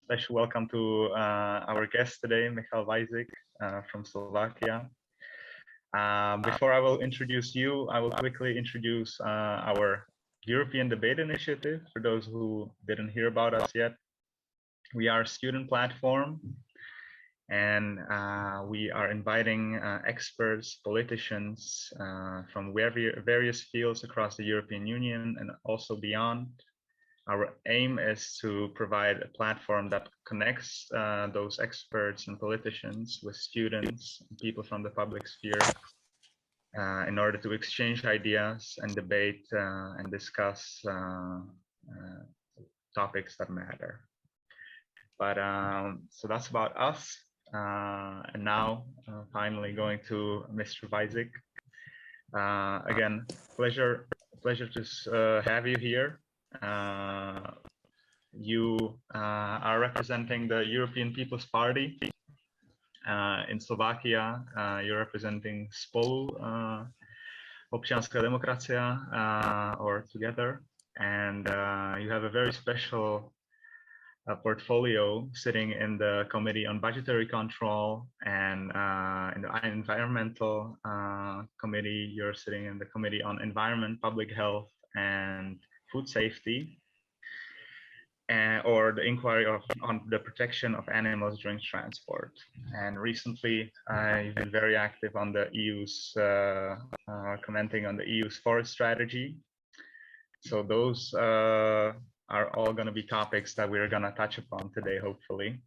Special welcome to our guest today, Michal Wiezik from Slovakia. Before I will introduce you, I will quickly introduce our European Debate Initiative. For those who didn't hear about us yet, we are a student platform, and we are inviting experts, politicians from various fields across the European Union and also beyond. Our aim is to provide a platform that connects those experts and politicians with students and people from the public sphere in order to exchange ideas and debate and discuss topics that matter. But so that's about us. And now finally going to Mr. Wiezik. Again, pleasure to have you here. You are representing the European People's Party in Slovakia. You're representing Spolu, Občianská demokracia, or Together, and you have a very special portfolio sitting in the Committee on Budgetary Control and in the Environmental Committee. You're sitting in the Committee on Environment, Public Health, and Food Safety, or the inquiry on the protection of animals during transport. And recently, you've been very active on the EU's, commenting on the EU's forest strategy. So those are all going to be topics that we're going to touch upon today, hopefully.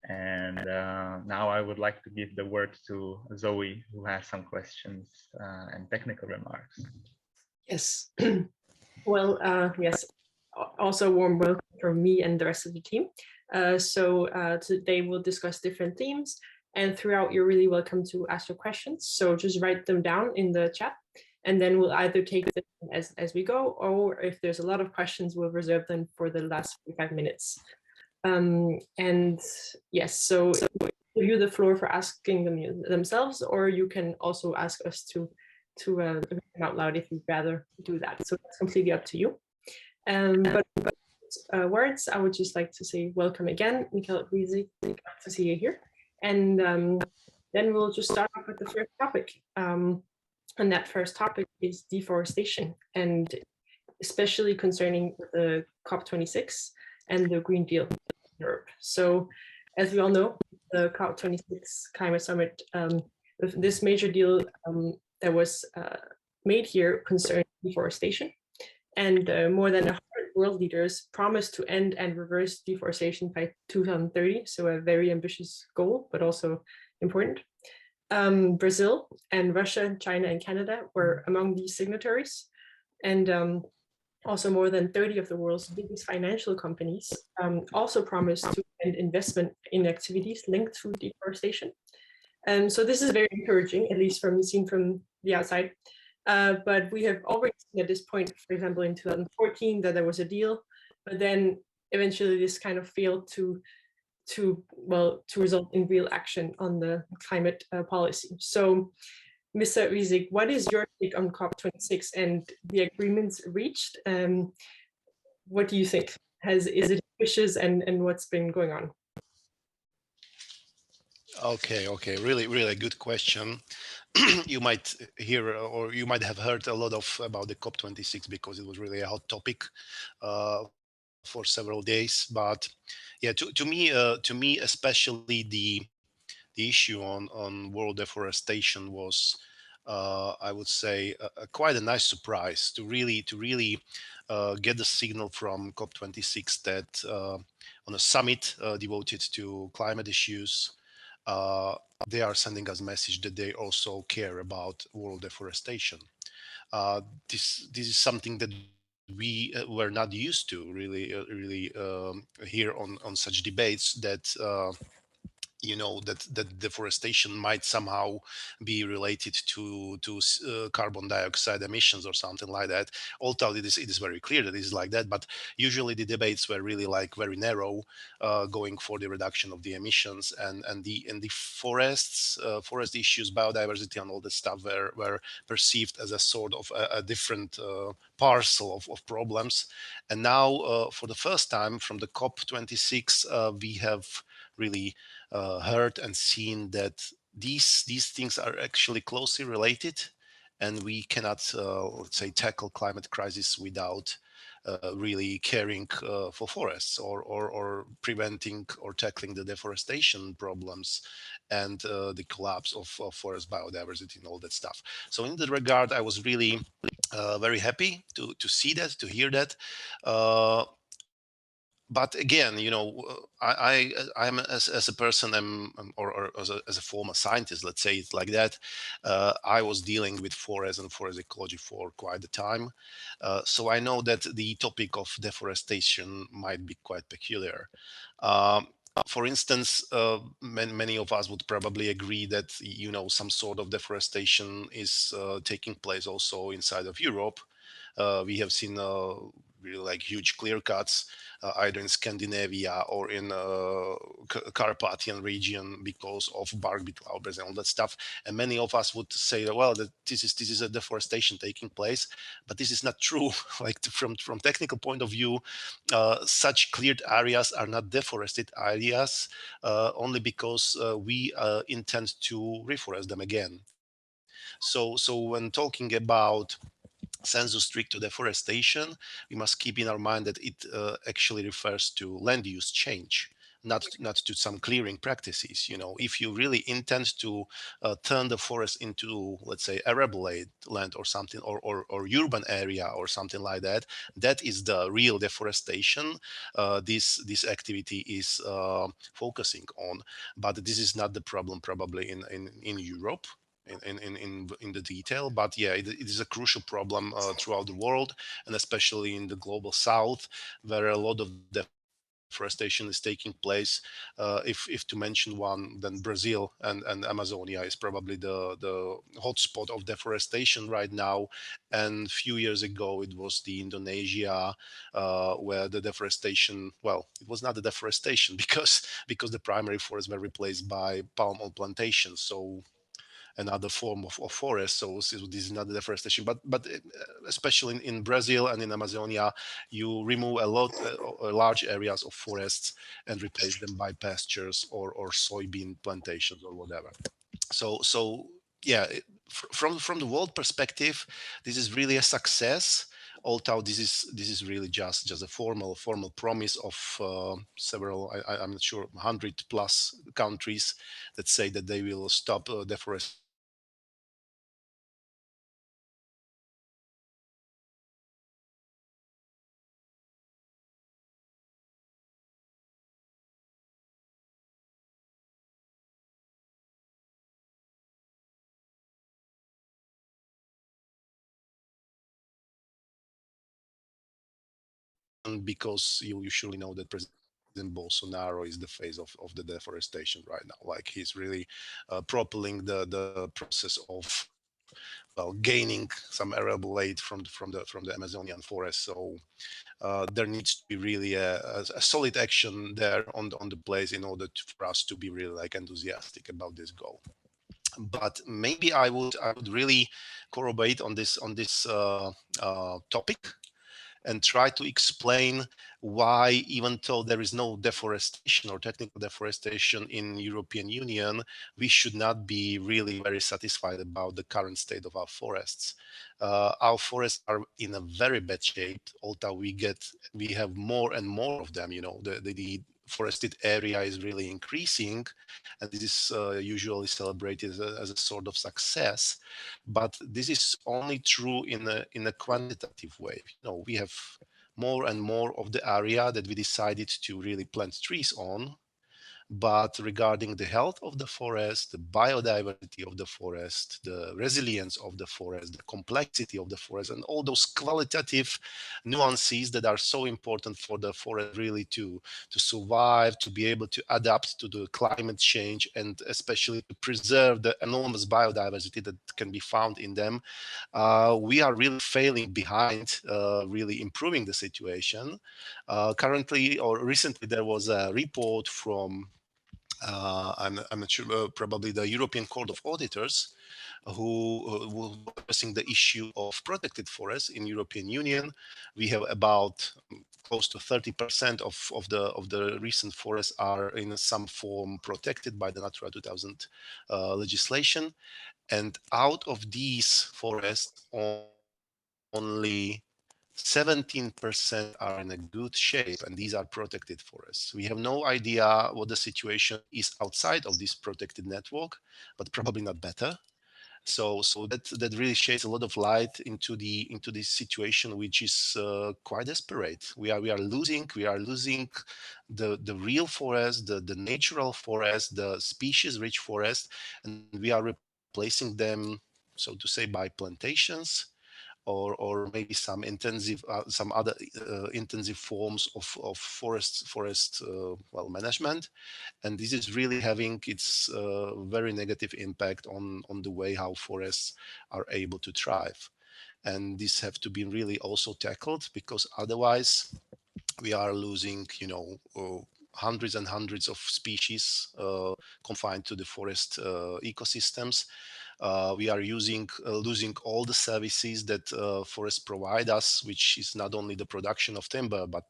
And now I would like to give the word to Zoe, who has some questions and technical remarks. Yes. Well, yes, also warm welcome from me and the rest of the team. So today we'll discuss different themes, and throughout you're really welcome to ask your questions. So just write them down in the chat, and then we'll either take them as we go, or if there's a lot of questions, we'll reserve them for the last 45 minutes. And yes, so give you the floor for asking them themselves, or you can also ask us to read them out loud if you'd rather do that. So that's completely up to you. But words, I would just like to say welcome again, Michal Wiezik, glad to see you here. And then we'll just start off with the first topic. And that first topic is deforestation, and especially concerning the COP26 and the Green Deal in Europe. So as we all know, the COP26 climate summit, this major deal that was made here concerned deforestation. And more than 100 world leaders promised to end and reverse deforestation by 2030. So a very ambitious goal, but also important. Brazil and Russia, China and Canada were among these signatories. And also more than 30 of the world's biggest financial companies also promised to end investment in activities linked to deforestation. So this is very encouraging, at least seen from the outside. But we have already seen at this point, for example, in 2014, that there was a deal, but then eventually this kind of failed to result in real action on the climate policy. So, Mr. Wiezik, what is your take on COP26 and the agreements reached? What do you think? Is it ambitious, and what's been going on? Okay, really good question. You might hear, or you might have heard a lot about the COP26 because it was really a hot topic for several days. But yeah, to me especially the issue on world deforestation was, I would say, quite a nice surprise to really get the signal from COP26 that on a summit devoted to climate issues, they are sending us a message that they also care about world deforestation. This is something that we were not used to really hear on such debates, that that deforestation might somehow be related to carbon dioxide emissions or something like that. Although it is very clear that it is like that, but usually the debates were really like very narrow, going for the reduction of the emissions, and the forests, forest issues, biodiversity, and all that stuff were perceived as a sort of a different parcel of problems. And now, for the first time from the COP26, we have really heard and seen that these things are actually closely related, and we cannot, let's say, tackle climate crisis without really caring for forests, or preventing or tackling the deforestation problems, and the collapse of forest biodiversity and all that stuff. So in that regard, I was really very happy to see that, to hear that. Uh, but again, I'm as a person, or as a former scientist, let's say it like that. I was dealing with forest and forest ecology for quite a time, so I know that the topic of deforestation might be quite peculiar. Um, for instance, many of us would probably agree that some sort of deforestation is taking place also inside of Europe. We have seen really like huge clear cuts, either in Scandinavia or in Carpathian region, because of bark beetle outbreaks and all that stuff. And many of us would say, well, that this is a deforestation taking place, but this is not true. Like from technical point of view, such cleared areas are not deforested areas, only because we intend to reforest them again. So when talking about sensu stricto deforestation, we must keep in our mind that it actually refers to land use change, not to some clearing practices. If you really intend to turn the forest into, let's say, arable land or something, or urban area or something like that, that is the real deforestation this activity is focusing on. But this is not the problem probably in Europe, in the detail. But yeah, it is a crucial problem throughout the world, and especially in the global south, where a lot of deforestation is taking place. If to mention one, then Brazil and Amazonia is probably the hotspot of deforestation right now. And a few years ago, it was the Indonesia, where the deforestation, well, it was not the deforestation because the primary forests were replaced by palm oil plantations. So another form of forest. So this is not the deforestation, but especially in Brazil and in Amazonia, you remove large areas of forests and replace them by pastures or soybean plantations or whatever. So yeah, from the world perspective, this is really a success. Although this is really just a formal promise of several, I'm not sure, 100+ countries that say that they will stop deforestation by 2030. Because you surely know that President Bolsonaro is the face of the deforestation right now. Like, he's really propelling the process of, well, gaining some arable land from the Amazonian forest. So there needs to be really a solid action there on the place in order for us to be really like enthusiastic about this goal. But maybe I would really corroborate on this topic, and try to explain why, even though there is no deforestation or technical deforestation in European Union, we should not be really very satisfied about the current state of our forests. Our forests are in a very bad shape, although we have more and more of them. The forested area is really increasing, and this is usually celebrated as a sort of success. But this is only true in a quantitative way. We have more and more of the area that we decided to really plant trees on, but regarding the health of the forest, the biodiversity of the forest, the resilience of the forest, the complexity of the forest, and all those qualitative nuances that are so important for the forest really to survive, to be able to adapt to the climate change, and especially to preserve the enormous biodiversity that can be found in them. We are really failing behind really improving the situation. Currently or recently, there was a report from I'm not sure, probably the European Court of Auditors, who were addressing the issue of protected forests in European Union. We have about close to 30% of the recent forests are in some form protected by the Natura 2000 legislation, and out of these forests, only 17% are in a good shape, and these are protected forests. We have no idea what the situation is outside of this protected network, but probably not better. So that really sheds a lot of light into this situation, which is quite desperate. We are losing the real forest, the natural forest, the species rich forest, and we are replacing them, so to say, by plantations, or maybe some other intensive forms of forest management. And this is really having its very negative impact on the way how forests are able to thrive. And this have to be really also tackled, because otherwise we are losing, hundreds and hundreds of species confined to the forest ecosystems. We are losing all the services that forests provide us, which is not only the production of timber, but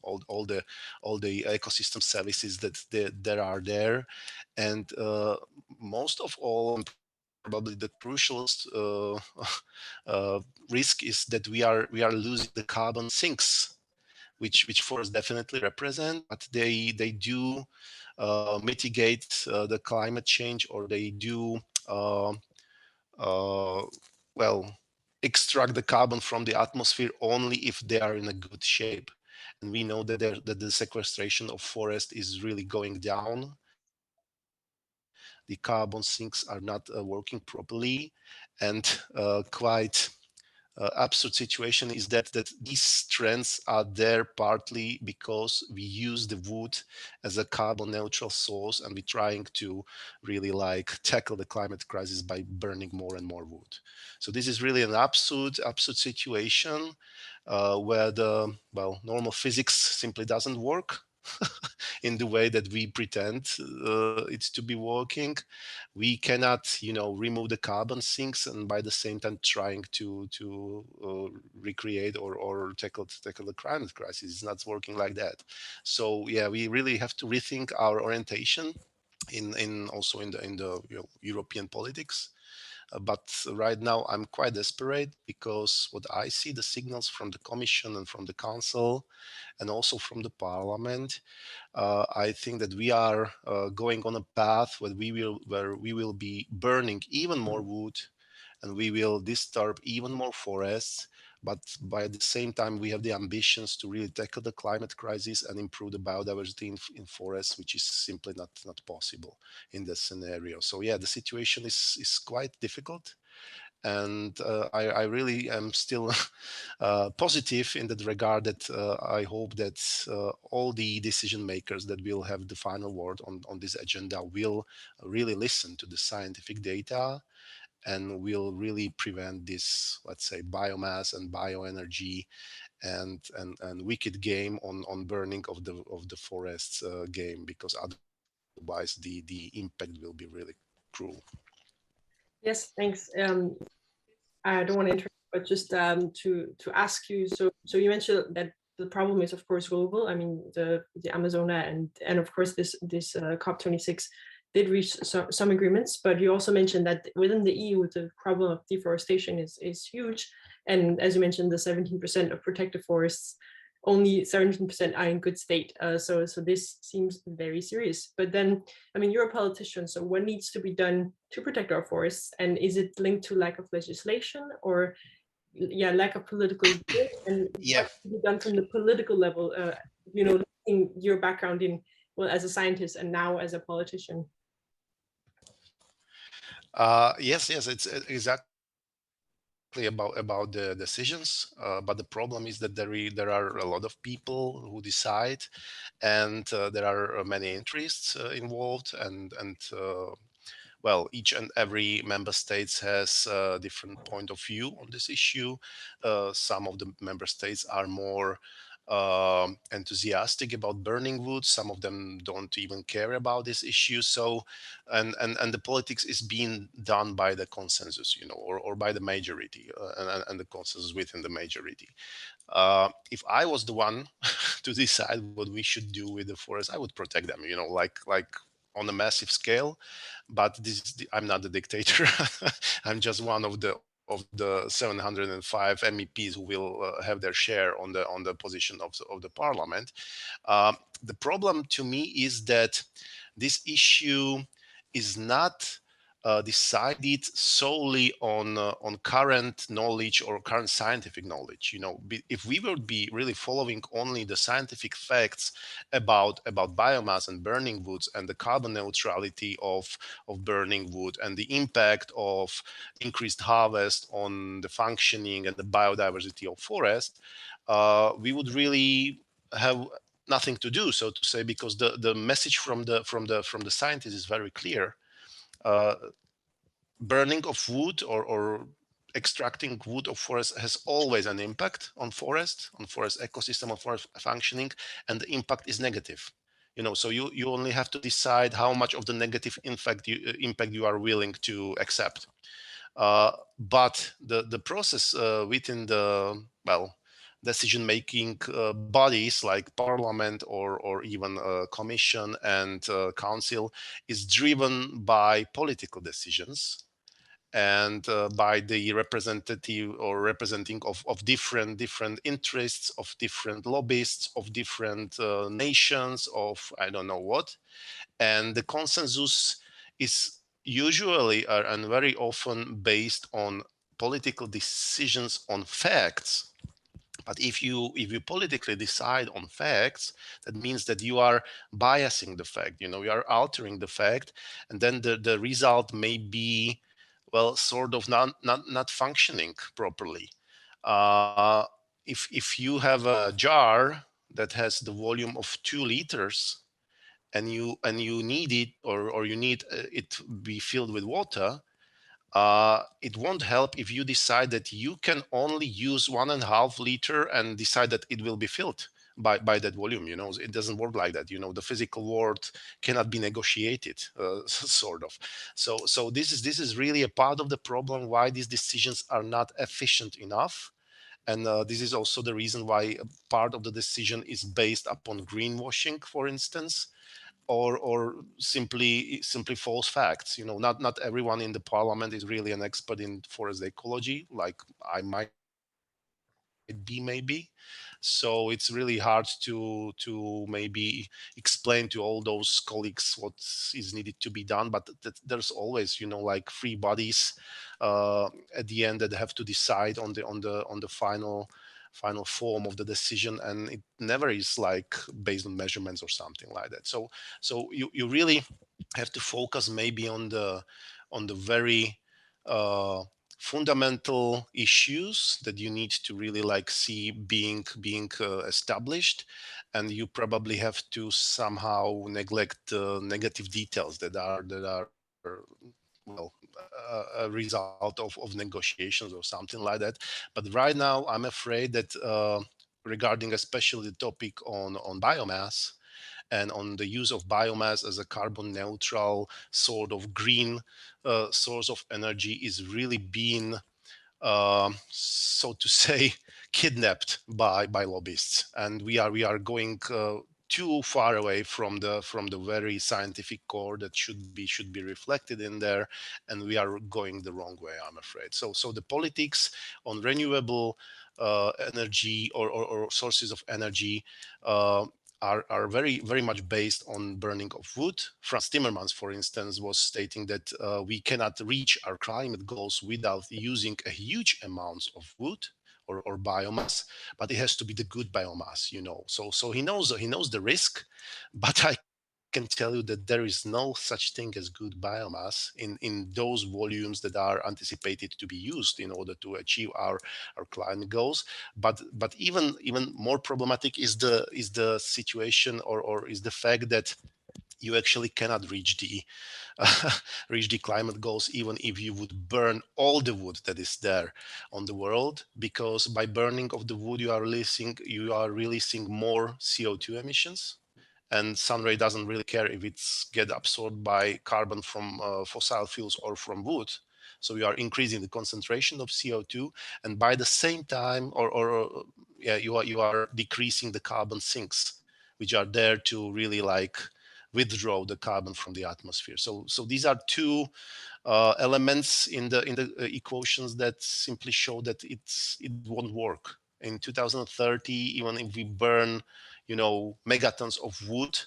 all the ecosystem services that are there. And most of all, and probably the crucialest risk is that we are losing the carbon sinks, which forests definitely represent, but they do mitigate the climate change, or they do uh, uh, well, extract the carbon from the atmosphere only if they are in a good shape. And we know that the sequestration of forest is really going down. The carbon sinks are not working properly, and quite absurd situation is that these trends are there partly because we use the wood as a carbon neutral source, and we're trying to really tackle the climate crisis by burning more and more wood. So this is really an absurd situation where the normal physics simply doesn't work in the way that we pretend it's to be working. We cannot, remove the carbon sinks and by the same time trying to recreate or tackle the climate crisis. It's not working like that. So yeah, we really have to rethink our orientation in also in the European politics. But right now I'm quite desperate, because what I see, the signals from the Commission and from the Council and also from the Parliament, I think that we are going on a path where we will be burning even more wood, and we will disturb even more forests. But by the same time, we have the ambitions to really tackle the climate crisis and improve the biodiversity in forests, which is simply not possible in this scenario. So yeah, the situation is quite difficult. And I really am still positive in that regard, that I hope that all the decision makers that will have the final word on this agenda will really listen to the scientific data, and will really prevent this, let's say, biomass and bioenergy and wicked game on burning of the forests game, because otherwise the impact will be really cruel. Yes, thanks. I don't want to interrupt, but just to ask you. So you mentioned that the problem is, of course, global. I mean, the Amazonia and of course this COP26 did reach some agreements, but you also mentioned that within the EU, the problem of deforestation is huge. And as you mentioned, the 17% of protected forests, only 17% are in good state. So this seems very serious. But then, I mean, you're a politician, so what needs to be done to protect our forests? And is it linked to lack of legislation, or lack of political will? And Yeah. what can be done from the political level? In your background in well, as a scientist and now as a politician? Yes, it's exactly about the decisions. But the problem is that there are a lot of people who decide, and there are many interests involved, and well, each and every member states has a different point of view on this issue. Some of the member states are more enthusiastic about burning wood. Some of them don't even care about this issue. So, and the politics is being done by the consensus, or by the majority, and the consensus within the majority. If I was the one to decide what we should do with the forest, I would protect them, like on a massive scale. But I'm not the dictator. I'm just one of the 705 MEPs who will have their share on the position of the parliament. The problem to me is that this issue is not decided solely on current knowledge or current scientific knowledge. If we would be really following only the scientific facts about biomass and burning woods and the carbon neutrality of burning wood and the impact of increased harvest on the functioning and the biodiversity of forest, we would really have nothing to do, so to say, because the message from the scientists is very clear. uh, Burning of wood or extracting wood of forest has always an impact on forest ecosystem, on forest functioning, and the impact is negative. So you only have to decide how much of the negative impact you are willing to accept. But the process within the, well, decision making bodies like parliament or even commission and council is driven by political decisions, and by the representative or representing of different interests, of different lobbyists, of different nations, of I don't know what. And the consensus is usually and very often based on political decisions on facts. But if you politically decide on facts, that means that you are biasing the fact, you are altering the fact, and then the result may be, well, sort of not functioning properly. uh, if you have a jar that has the volume of 2 liters, and you need it, or you need it to be filled with water, it won't help if you decide that you can only use 1.5 liter and decide that it will be filled by that volume. It doesn't work like that. The physical world cannot be negotiated, sort of. So this is really a part of the problem, why these decisions are not efficient enough. And this is also the reason why part of the decision is based upon greenwashing, for instance, or simply false facts. Not everyone in the parliament is really an expert in forest ecology, like I might be, maybe. So it's really hard to maybe explain to all those colleagues what is needed to be done. But there's always, like free bodies at the end that have to decide on the final form of the decision, and it never is like based on measurements or something like that. So you really have to focus maybe on the very uh, fundamental issues that you need to really like see being established, and you probably have to somehow neglect the negative details that are well, a result of negotiations or something like that. But right now I'm afraid that regarding especially the topic on biomass and on the use of biomass as a carbon neutral sort of green source of energy is really being, so to say, kidnapped by lobbyists, and we are going too far away from the very scientific core that should be reflected in there, and we are going the wrong way, I'm afraid. So the politics on renewable energy or sources of energy uh, are very much based on burning of wood. Franz Timmermans, for instance, was stating that we cannot reach our climate goals without using a huge amounts of wood or biomass, but it has to be the good biomass. So he knows the risk, but I can tell you that there is no such thing as good biomass in those volumes that are anticipated to be used in order to achieve our climate goals. But even more problematic is the situation, or is the fact that you actually cannot reach the reach the climate goals even if you would burn all the wood that is there on the world, because by burning of the wood you are releasing more CO2 emissions, and sunray doesn't really care if it's get absorbed by carbon from fossil fuels or from wood. So you are increasing the concentration of CO2, and by the same time, or yeah, you are decreasing the carbon sinks, which are there to really like withdraw the carbon from the atmosphere. So these are two elements in the equations that simply show that it won't work. In 2030, even if we burn, megatons of wood,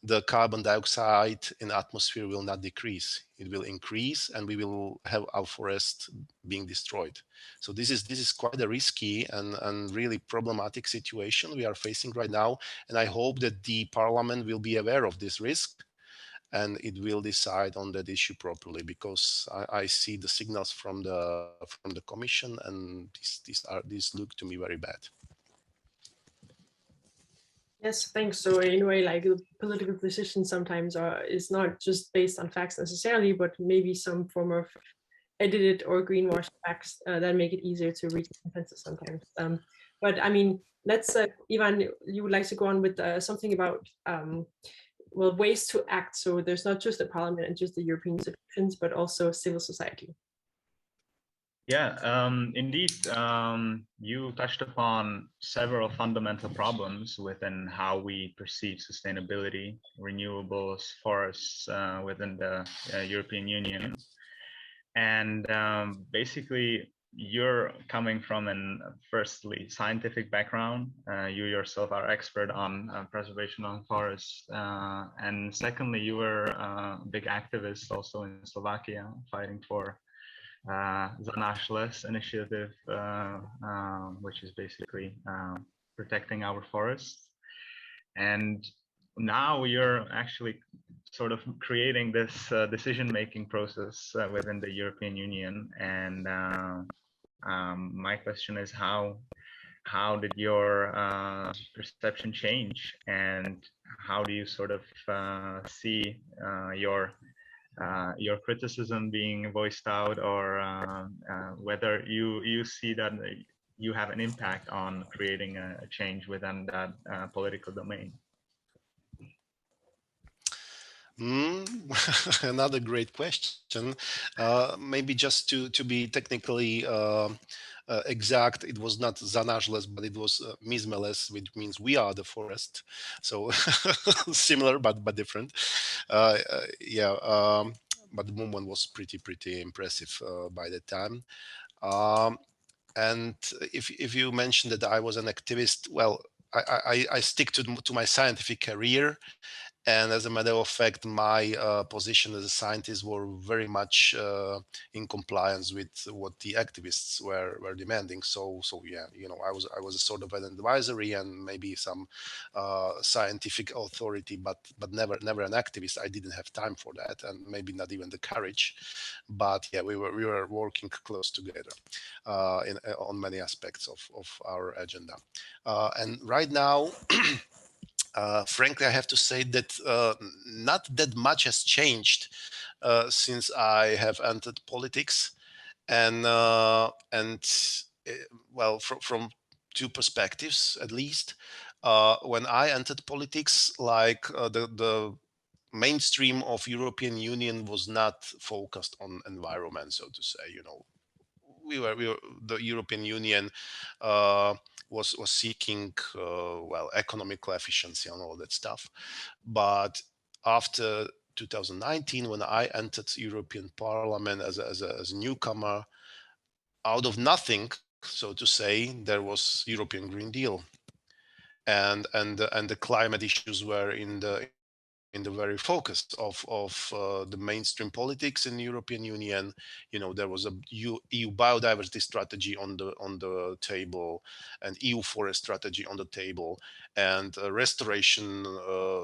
the carbon dioxide in the atmosphere will not decrease. It will increase, and we will have our forest being destroyed. So this is quite a risky and really problematic situation we are facing right now. And I hope that the parliament will be aware of this risk, and it will decide on that issue properly, because I see the signals from the commission, and these look to me very bad. Yes, thanks. So in a way, like political decisions sometimes is not just based on facts necessarily, but maybe some form of edited or greenwashed facts that make it easier to reach consensus sometimes. But I mean, let's, Ivan, you would like to go on with something about ways to act. So there's not just the parliament and just the European institutions, but also civil society. Yeah, indeed. You touched upon several fundamental problems within how we perceive sustainability, renewables, forests within the European Union. And basically, you're coming from an firstly scientific background. You yourself are expert on preservation on forests. And secondly, you were a big activist also in Slovakia, fighting for disastrous initiative, which is basically protecting our forests. And now you're actually sort of creating this decision-making process within the European Union. And my question is, how did your perception change, and how do you sort of see your criticism being voiced out, or whether you see that you have an impact on creating a change within that political domain? Another great question. Maybe just to be technically exact, it was not zanajles, but it was mismeles, which means we are the forest. So similar but different. Yeah. But the movement was pretty impressive by that time. And if you mentioned that I was an activist, well, I stick to my scientific career. And as a matter of fact, my position as a scientist were very much in compliance with what the activists were demanding. So yeah, I was a sort of an advisory and maybe some scientific authority, but never an activist. I didn't have time for that, and maybe not even the courage. But yeah, we were working close together on many aspects of our agenda. And right now. Frankly, I have to say that not that much has changed since I have entered politics, and well, from two perspectives at least. When I entered politics, like the mainstream of European Union was not focused on environment, so to say. We were the European Union was seeking well, economical efficiency and all that stuff. But after 2019, when I entered European Parliament as a newcomer, out of nothing, so to say, there was European Green Deal, and the climate issues were in the in the very focus of the mainstream politics in the European Union. There was a EU biodiversity strategy on the table, and EU forest strategy on the table, and a restoration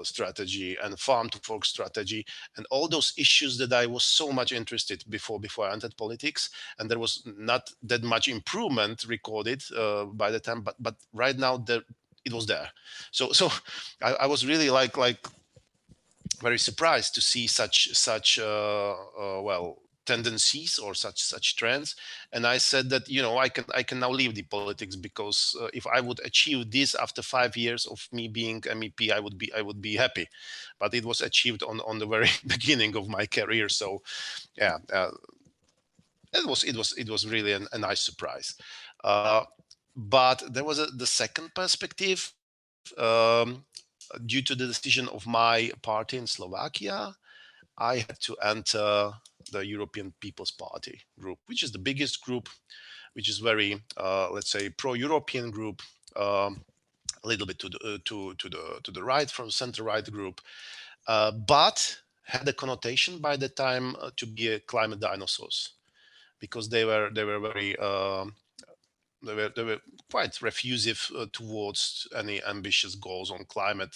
strategy, and farm to fork strategy, and all those issues that I was so much interested before I entered politics. And there was not that much improvement recorded by the time, but right now it was there. So I was really like very surprised to see such well, tendencies, or such trends. And I said that I can now leave the politics, because if I would achieve this after 5 years of me being MEP, I would be happy. But it was achieved on the very beginning of my career. So yeah, it was really a nice surprise. But there was the second perspective. Due to the decision of my party in Slovakia, I had to enter the European People's Party group, which is the biggest group, which is very, let's say, pro-European group, a little bit to the right, from center right group, but had a connotation by the time to be a climate dinosaurs, because they were very. They were quite refusive towards any ambitious goals on climate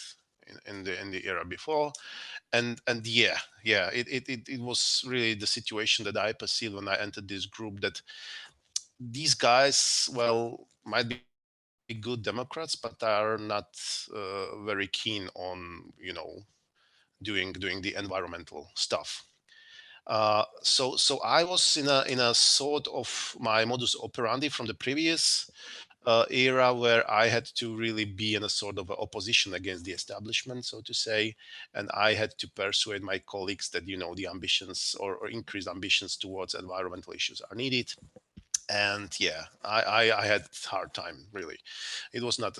in the era before. And yeah, it was really the situation that I perceived when I entered this group, that these guys, well, might be good Democrats, but are not very keen on doing the environmental stuff. So I was in a sort of my modus operandi from the previous era, where I had to really be in a sort of opposition against the establishment, so to say. And I had to persuade my colleagues that the ambitions, or increased ambitions towards environmental issues, are needed. And yeah, I had hard time, really. It was not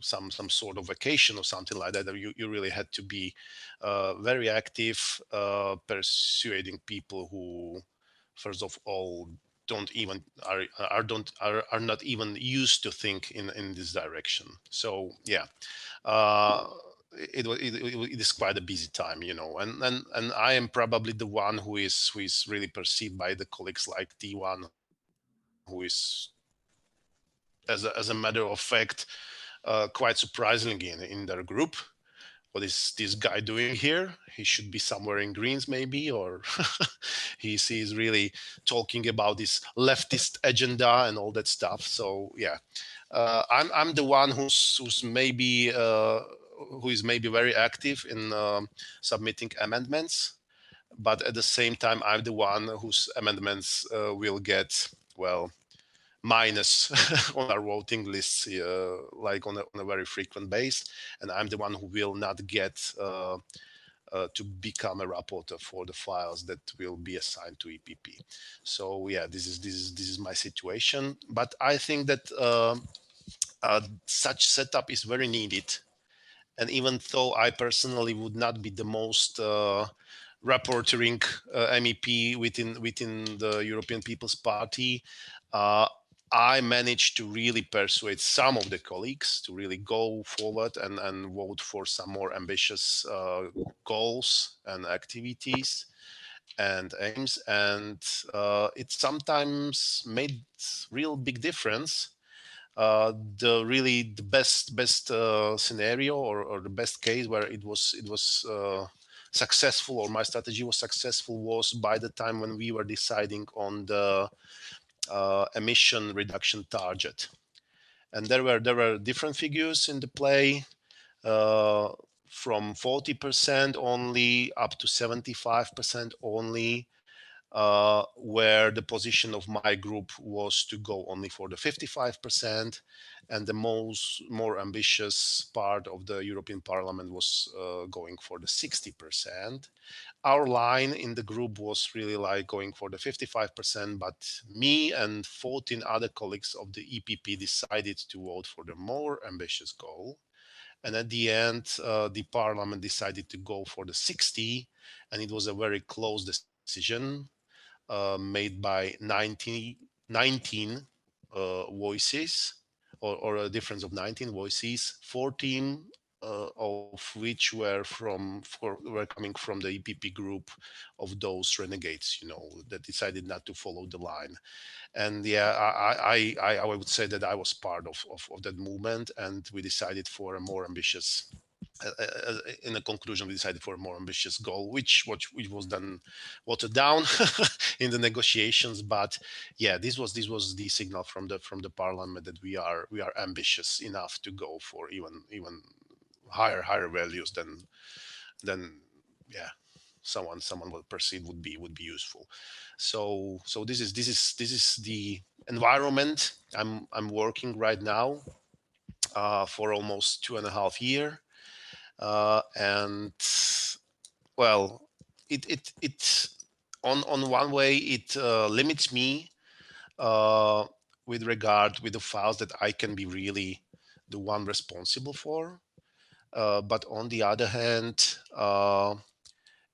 some sort of vacation or something like that. You really had to be very active, persuading people who, first of all, don't even are not even used to think in this direction. So yeah, uh, it is quite a busy time, and I am probably the one who is really perceived by the colleagues like T1, who is, as a matter of fact, quite surprisingly in their group. What is this guy doing here? He should be somewhere in Greens, maybe, or he's really talking about this leftist agenda and all that stuff. So yeah, I'm the one who is maybe very active in submitting amendments, but at the same time, I'm the one whose amendments will get, well, minus on our voting lists, like on a very frequent base. And I'm the one who will not get to become a rapporteur for the files that will be assigned to EPP. So yeah, this is my situation. But I think that such setup is very needed. And even though I personally would not be the most rapporteuring MEP within the European People's Party, uh, I managed to really persuade some of the colleagues to really go forward and vote for some more ambitious goals and activities and aims. And it sometimes made real big difference. The best scenario, or the best case where it was successful, or my strategy was successful, was by the time when we were deciding on the emission reduction target. And there were different figures in the play, uh, from 40% only up to 75% only, where the position of my group was to go only for the 55%, and the more ambitious part of the European Parliament was going for the 60%. Our line in the group was really like going for the 55%, but me and 14 other colleagues of the EPP decided to vote for the more ambitious goal. And at the end, the parliament decided to go for the 60, and it was a very close decision made by 19 voices, or a difference of 19 voices. 14 of which were coming from the EPP group of those renegades, that decided not to follow the line. And yeah, I would say that I was part of that movement, and we decided for a more ambitious. In a conclusion, we decided for a more ambitious goal, which was then watered down in the negotiations. But yeah, this was the signal from the parliament that we are ambitious enough to go for even higher values than yeah someone would perceive would be useful. So this is the environment I'm working right now for almost 2.5 years. And well, it on one way it limits me uh, with the files that I can be really the one responsible for. But on the other hand,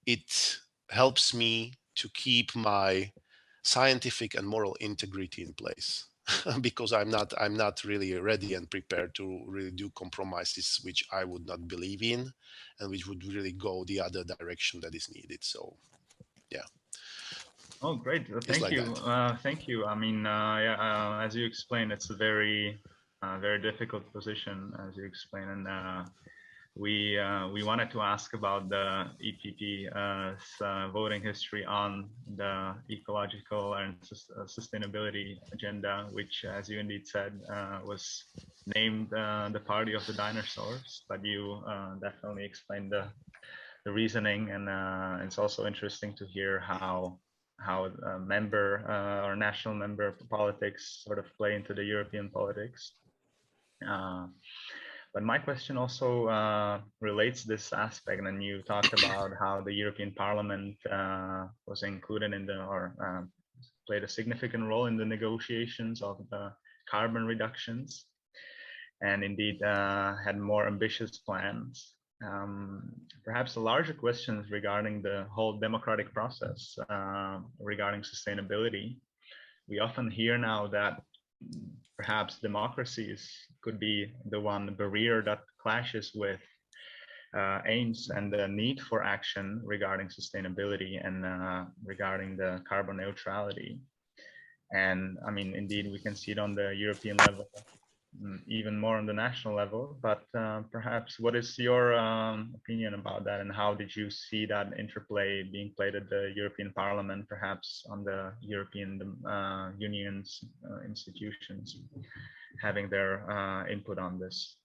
it helps me to keep my scientific and moral integrity in place. Because I'm not really ready and prepared to really do compromises which I would not believe in, and which would really go the other direction that is needed. So yeah, Oh, great. it's Thank like you. that. Thank you. I mean, yeah, as you explained, it's a very difficult position, as you explained. And we wanted to ask about the EPP's voting history on the ecological and sustainability agenda, which, as you indeed said, was named the party of the dinosaurs. But you definitely explained the reasoning, and it's also interesting to hear how member or national member politics sort of play into the European politics. Uh, but my question also relates this aspect, and you talked about how the European Parliament was included in or played a significant role in the negotiations of the carbon reductions, and indeed had more ambitious plans. Perhaps the larger questions regarding the whole democratic process regarding sustainability. We often hear now that perhaps democracies could be the one barrier that clashes with aims and the need for action regarding sustainability and regarding the carbon neutrality. And I mean, indeed, we can see it on the European level, even more on the national level. But perhaps what is your opinion about that, and how did you see that interplay being played at the European Parliament, perhaps on the European Union's institutions having their input on this?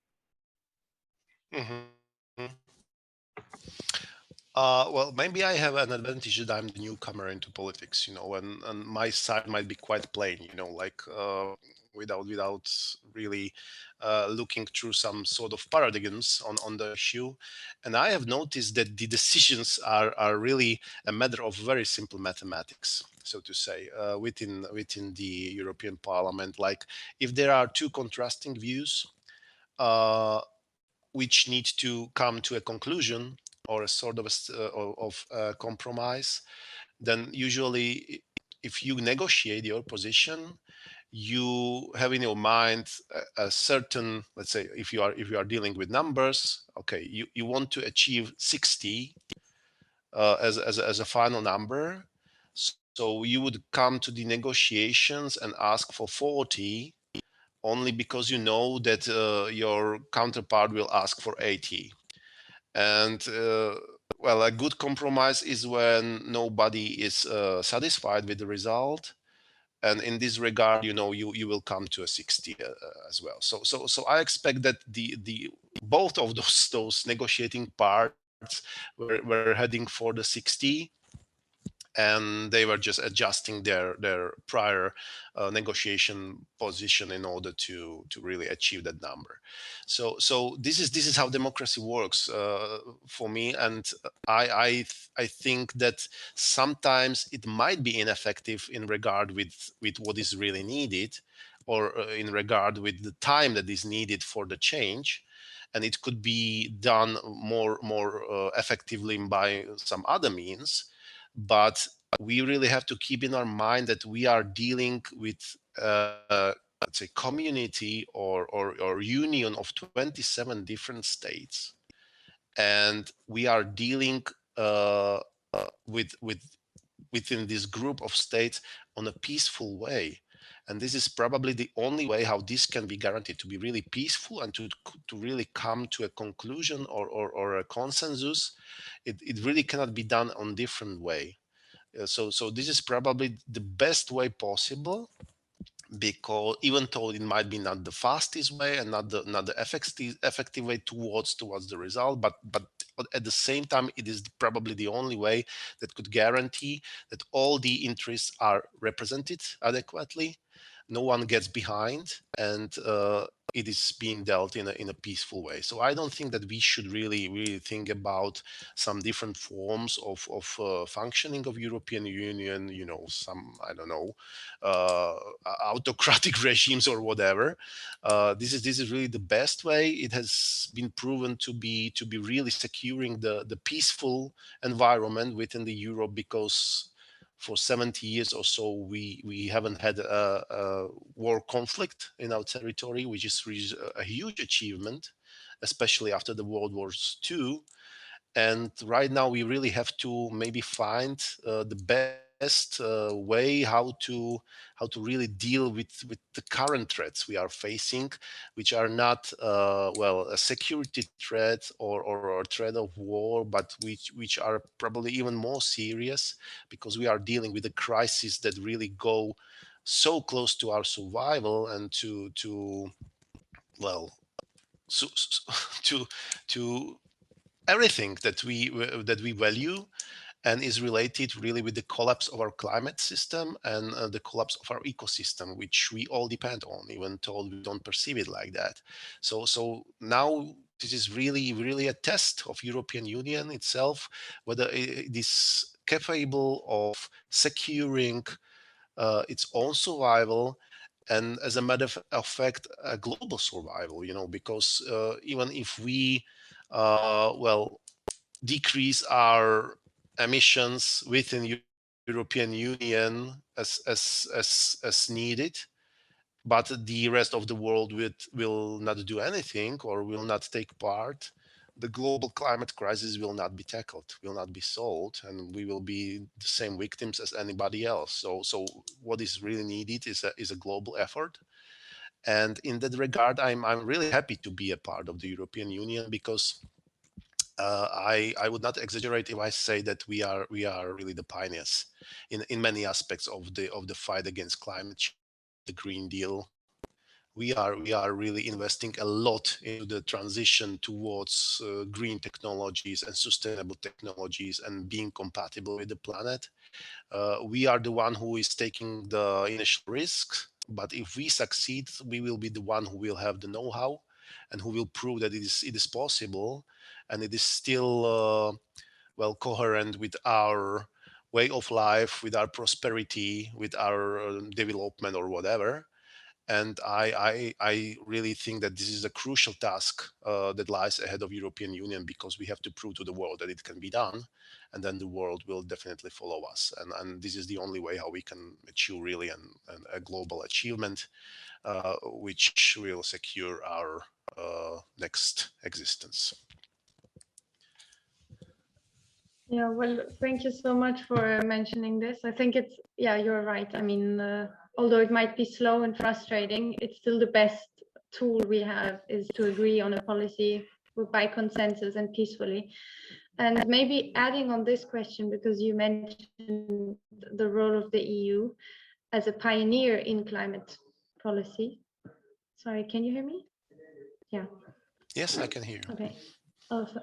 Mhm. Well, maybe I have an advantage that I'm the newcomer into politics, and my side might be quite plain, like without really looking through some sort of paradigms on the issue. And I have noticed that the decisions are really a matter of very simple mathematics, so to say, within the European Parliament. Like if there are two contrasting views, uh, which need to come to a conclusion or a sort of compromise, then usually if you negotiate your position, you have in your mind a certain, let's say, if you are dealing with numbers, okay, you want to achieve 60 as a final number. So you would come to the negotiations and ask for 40 only because you know that your counterpart will ask for 80. And well, a good compromise is when nobody is satisfied with the result. And in this regard, you will come to a 60 as well. So I expect that the both of those negotiating parts were heading for the 60, and they were just adjusting their prior negotiation position in order to really achieve that number. So this is how democracy works for me. And I think that sometimes it might be ineffective in regard with what is really needed, or in regard with the time that is needed for the change, and it could be done more effectively by some other means. But we really have to keep in our mind that we are dealing with let's say community or union of 27 different states, and we are dealing within this group of states on a peaceful way. And this is probably the only way how this can be guaranteed to be really peaceful and to really come to a conclusion or a consensus. It really cannot be done on different way. So this is probably the best way possible, because even though it might be not the fastest way and not the effective way towards the result, but at the same time it is probably the only way that could guarantee that all the interests are represented adequately, no one gets behind, and it is being dealt in a peaceful way. So I don't think that we should really think about some different forms of functioning of European Union, some, I don't know, uh, autocratic regimes or whatever. This is really the best way. It has been proven to be really securing the peaceful environment within the Europe, because for 70 years or so we haven't had a war conflict in our territory, which is a huge achievement, especially after the World Wars II. And right now we really have to maybe find the best way how to really deal with the current threats we are facing, which are not a security threat or a threat of war, but which are probably even more serious, because we are dealing with a crisis that really go so close to our survival and to well so, to everything that we value, and is related really with the collapse of our climate system and the collapse of our ecosystem, which we all depend on, even though we don't perceive it like that. So now this is really a test of European Union itself, whether it is capable of securing its own survival, and as a matter of fact a global survival, because even if we decrease our emissions within European Union as needed, but the rest of the world will not do anything or will not take part, the global climate crisis will not be tackled, will not be solved, and we will be the same victims as anybody else. So what is really needed is a global effort. And in that regard, I'm really happy to be a part of the European Union, because I would not exaggerate if I say that we are really the pioneers in many aspects of the fight against climate change, the Green Deal. We are really investing a lot into the transition towards green technologies and sustainable technologies and being compatible with the planet. We are the one who is taking the initial risks, but if we succeed, we will be the one who will have the know-how and who will prove that it is possible, and it is still coherent with our way of life, with our prosperity, with our development or whatever. And I really think that this is a crucial task that lies ahead of European Union, because we have to prove to the world that it can be done, and then the world will definitely follow us. And this is the only way how we can achieve really a global achievement, which will secure our next existence. Yeah, well, thank you so much for mentioning this. I think you're right. I mean, although it might be slow and frustrating, it's still the best tool we have is to agree on a policy by consensus and peacefully. And maybe adding on this question, because you mentioned the role of the EU as a pioneer in climate policy. Sorry, can you hear me? Yeah. Yes, I can hear you. Okay. Also,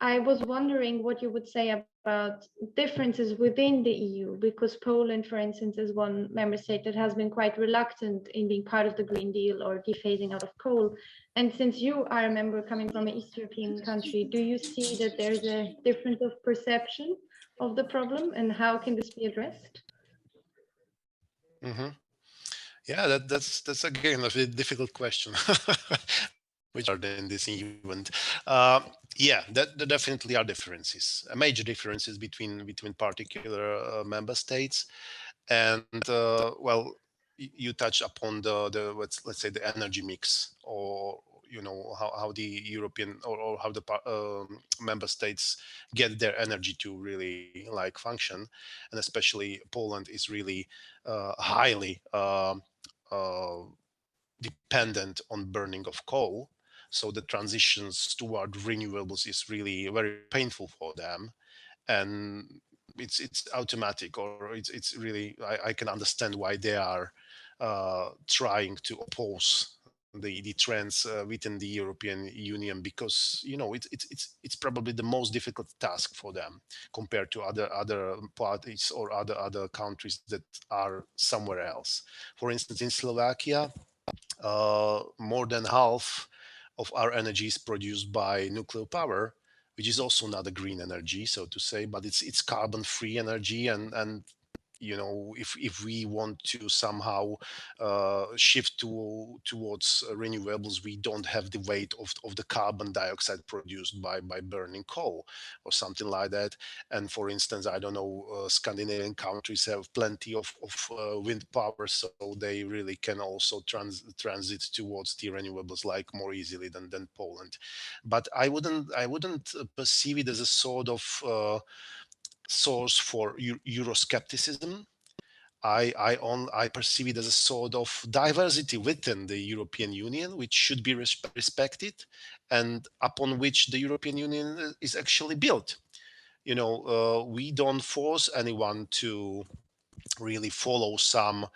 I was wondering what you would say about differences within the EU, because Poland, for instance, is one member state that has been quite reluctant in being part of the Green Deal or dephasing out of coal. And since you are a member coming from an East European country, do you see that there's a difference of perception of the problem, and how can this be addressed? Mm-hmm. Yeah, that's again a very difficult question, which are in this event. Yeah, there definitely are differences, major differences between particular member states, and you touch upon the let's say the energy mix, or you know, how the European or how the member states get their energy to really like function, and especially Poland is really highly dependent on burning of coal. So the transitions toward renewables is really very painful for them, and it's automatic, or it's really I can understand why they are trying to oppose the trends within the European Union, because you know it's probably the most difficult task for them compared to other parties or other countries that are somewhere else. For instance, in Slovakia, more than half of our energy is produced by nuclear power, which is also not a green energy, so to say, but it's carbon free energy. And you know, if we want to somehow shift towards renewables, we don't have the weight of the carbon dioxide produced by burning coal or something like that. And for instance, I don't know, Scandinavian countries have plenty of wind power, so they really can also transit towards the renewables like more easily than Poland. But I wouldn't perceive it as a sort of source for Euroscepticism. I perceive it as a sort of diversity within the European Union, which should be respected, and upon which the European Union is actually built. You know, we don't force anyone to really follow some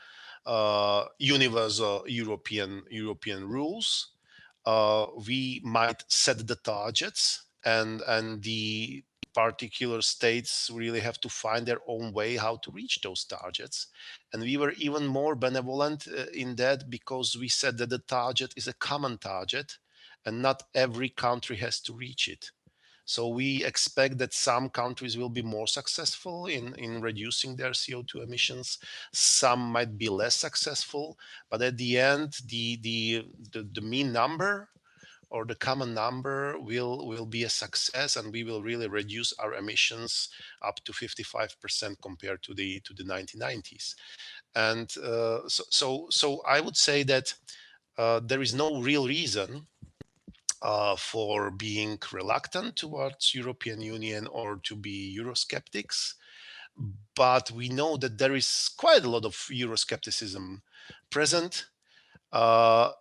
universal European rules. We might set the targets, and the particular states really have to find their own way how to reach those targets. And we were even more benevolent in that, because we said that the target is a common target and not every country has to reach it. So we expect that some countries will be more successful in reducing their CO2 emissions. Some might be less successful, but at the end, the mean number or the common number will be a success, and we will really reduce our emissions up to 55% compared to the 1990s. And so I would say that there is no real reason for being reluctant towards European Union or to be Eurosceptics. But we know that there is quite a lot of Euroscepticism present. Uh,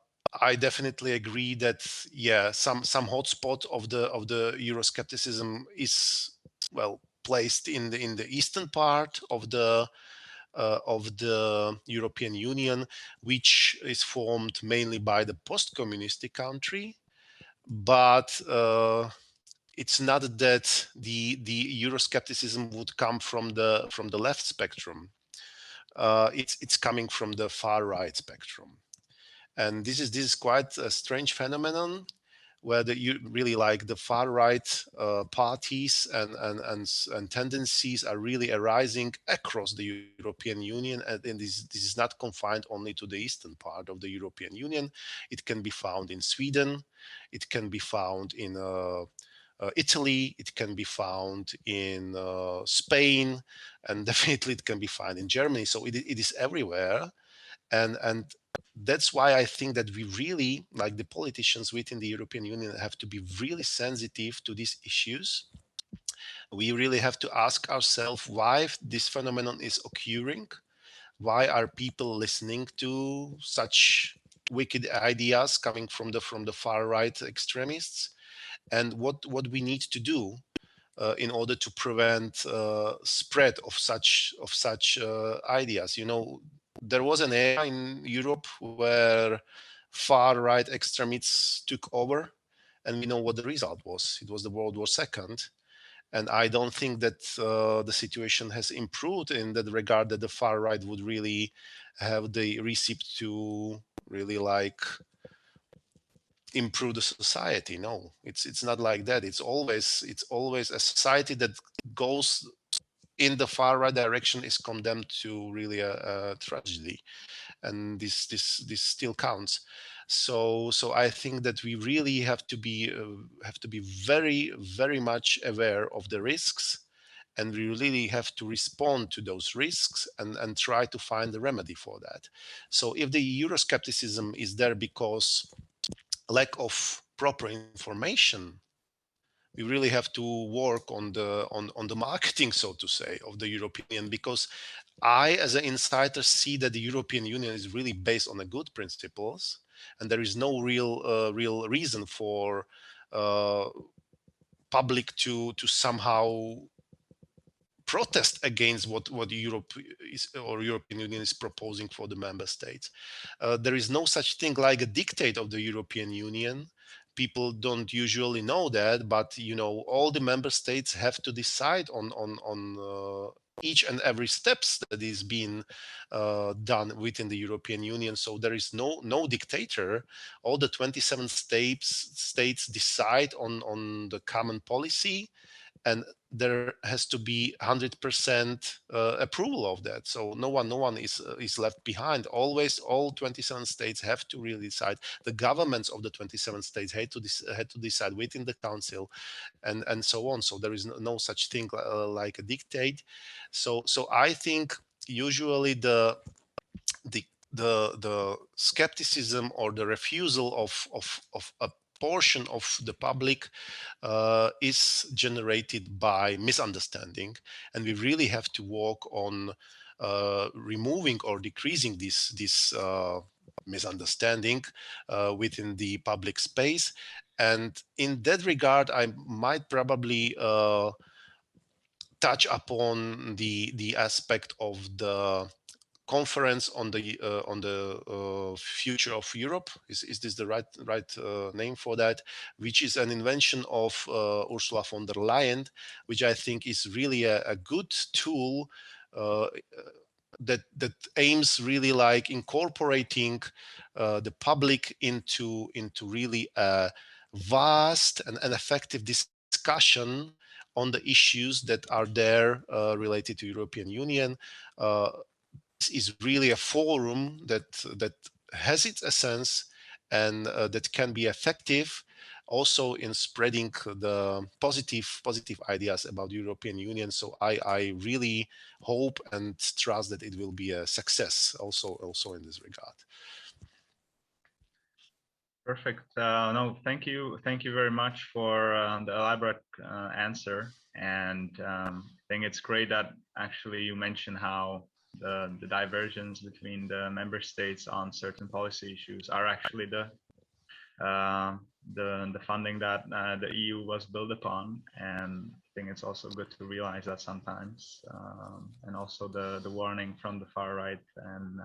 I definitely agree that yeah, some hotspot of the Euroscepticism is, well, placed in the eastern part of the European Union, which is formed mainly by the post-communistic country. But it's not that the Euroscepticism would come from the left spectrum. It's coming from the far right spectrum, and this is quite a strange phenomenon, where you really like the far right parties and tendencies are really arising across the European Union, and this is not confined only to the eastern part of the European Union. It can be found in Sweden, it can be found in Italy, it can be found in Spain, and definitely it can be found in Germany. So it is everywhere, and that's why I think that we really, like the politicians within the European Union, have to be really sensitive to these issues. We really have to ask ourselves why this phenomenon is occurring. Why are people listening to such wicked ideas coming from the far right extremists? And what we need to do in order to prevent spread of such ideas. You know, there was an era in Europe where far right extremists took over, and we know what the result was. It was the World War II. And I don't think that the situation has improved in that regard, that the far right would really have the recipe to really like improve the society. No, it's not like that. It's always a society that goes in the far right direction is condemned to really a tragedy, and this still counts. So I think that we really have to be very much aware of the risks, and we really have to respond to those risks and try to find a remedy for that. So if the Euroscepticism is there because lack of proper information, we really have to work on the marketing, so to say, of the European Union, because I, as an insider, see that the European Union is really based on the good principles, and there is no real reason for public to somehow protest against what Europe is, or European Union is proposing for the member states. There is no such thing like a dictate of the European Union. People don't usually know that, but all the member states have to decide on each and every steps that is being done within the European Union. So there is no dictator. All the 27 states decide on the common policy, and there has to be 100% approval of that. So no one is left behind. Always, all 27 states have to really decide. The governments of the 27 states had to decide within the council, and so on. So there is no such thing like a dictate. So I think usually the skepticism or the refusal of a portion of the public is generated by misunderstanding, and we really have to work on removing or decreasing this misunderstanding within the public space. And in that regard, I might probably touch upon the aspect of the conference on the future of Europe. Is this the right name for that? Which is an invention of Ursula von der Leyen, which I think is really a good tool that aims really like incorporating the public into really a vast and effective discussion on the issues that are there related to European Union. Is really a forum that has its essence, and that can be effective also in spreading the positive ideas about the European Union. So I really hope and trust that it will be a success also in this regard. Perfect. No, thank you very much for the elaborate answer. And I think it's great that actually you mentioned how the divergence between the member states on certain policy issues are actually the funding that the EU was built upon. And I think it's also good to realize that sometimes, and also the warning from the far right and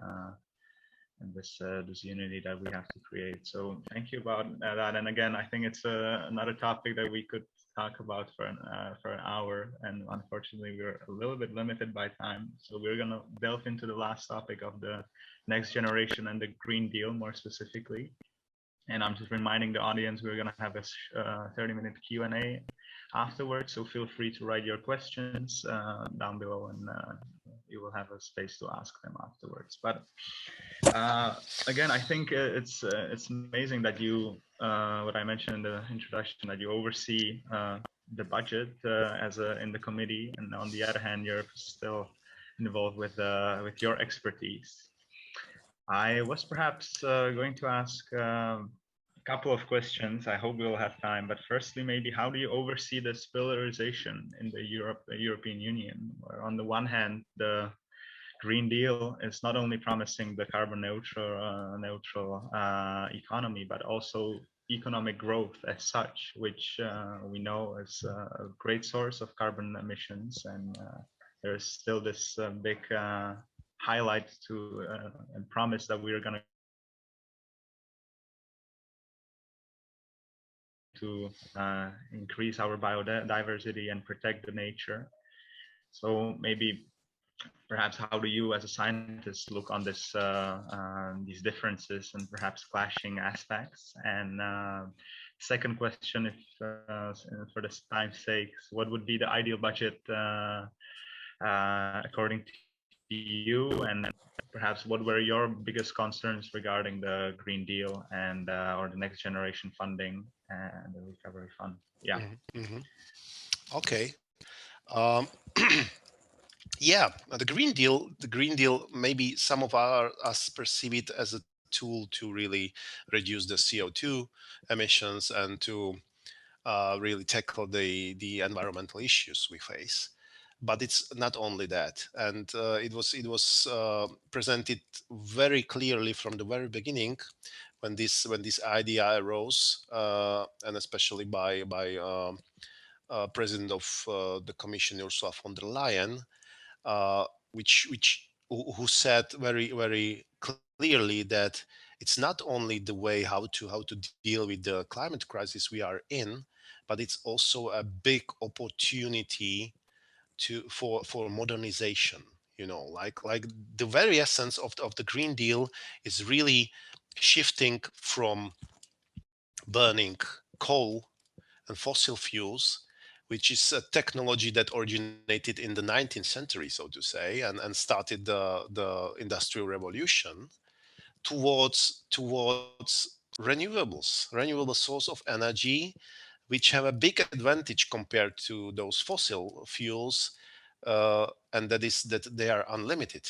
this unity that we have to create. So thank you about that. And again, I think it's another topic that we could talk about for an hour, and unfortunately we're a little bit limited by time. So we're gonna delve into the last topic of the next generation and the Green Deal more specifically. And I'm just reminding the audience we're gonna have a 30-minute Q&A afterwards. So feel free to write your questions down below, and you will have a space to ask them afterwards. But again, I think it's amazing that you, what I mentioned in the introduction, that you oversee the budget in the committee, and on the other hand, you're still involved with your expertise. I was perhaps going to ask a couple of questions. I hope we'll have time. But firstly, maybe how do you oversee the pillarization in the European Union? Where on the one hand, the Green Deal is not only promising the carbon neutral economy, but also economic growth as such, which we know is a great source of carbon emissions. And there is still this big highlight to and promise that we are going to increase our biodiversity and protect the nature. So maybe perhaps how do you as a scientist look on this these differences and perhaps clashing aspects? And second question, if for the time's sake, what would be the ideal budget according to you? And perhaps what were your biggest concerns regarding the Green Deal and or the next generation funding and the recovery fund? Yeah. Okay. Yeah, the Green Deal, maybe some of us perceive it as a tool to really reduce the CO2 emissions and to really tackle the environmental issues we face. But it's not only that, and it was presented very clearly from the very beginning when this idea arose, and especially by President of the Commission Ursula von der Leyen, who said very clearly that it's not only the way how to deal with the climate crisis we are in, but it's also a big opportunity for modernization. Like the very essence of the Green Deal is really shifting from burning coal and fossil fuels, which is a technology that originated in the 19th century, so to say, and started the Industrial Revolution, towards renewable source of energy, which have a big advantage compared to those fossil fuels, and that is that they are unlimited.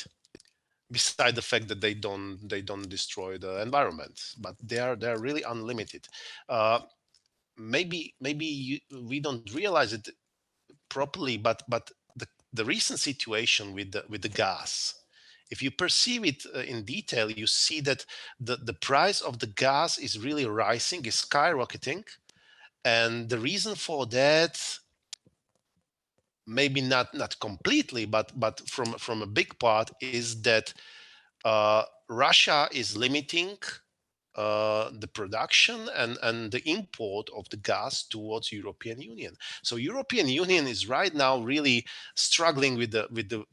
Beside the fact that they don't destroy the environment, but they're really unlimited. Uh, maybe we don't realize it properly, but the recent situation with the gas, if you perceive it in detail, you see that the price of the gas is really rising, is skyrocketing, and the reason for that, maybe not completely, but from a big part, is that Russia is limiting the production and the import of the gas towards European Union. So European Union is right now really struggling with the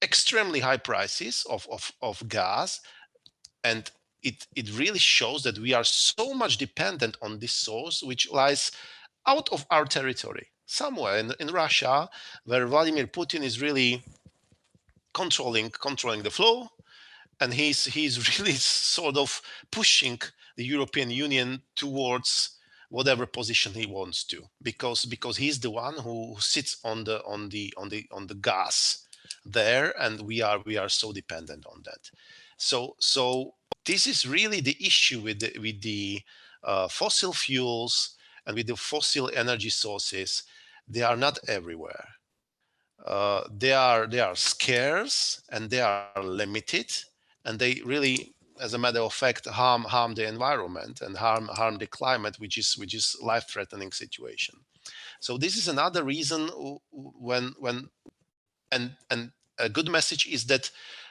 extremely high prices of gas, and it really shows that we are so much dependent on this source, which lies out of our territory, somewhere in Russia, where Vladimir Putin is really controlling the flow, and he's really sort of pushing the European Union towards whatever position he wants to, because he's the one who sits on the gas there, and we are so dependent on that. So this is really the issue with the fossil fuels and with the fossil energy sources. They are not everywhere. They are scarce, and they are limited, and they really, as a matter of fact, harm the environment and harm the climate, which is life-threatening situation. So this is another reason when and a good message is that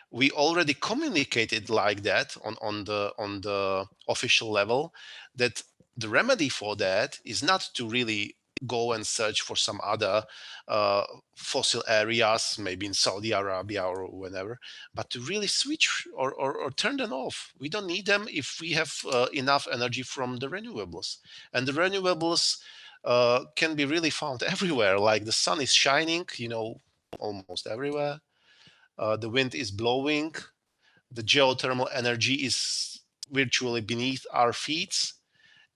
we already communicated like that on the official level, that the remedy for that is not to really go and search for some other uh, fossil areas, maybe in Saudi Arabia or whenever, but to really switch or turn them off. We don't need them if we have enough energy from the renewables. And the renewables can be really found everywhere. Like the sun is shining, almost everywhere. The wind is blowing. The geothermal energy is virtually beneath our feet,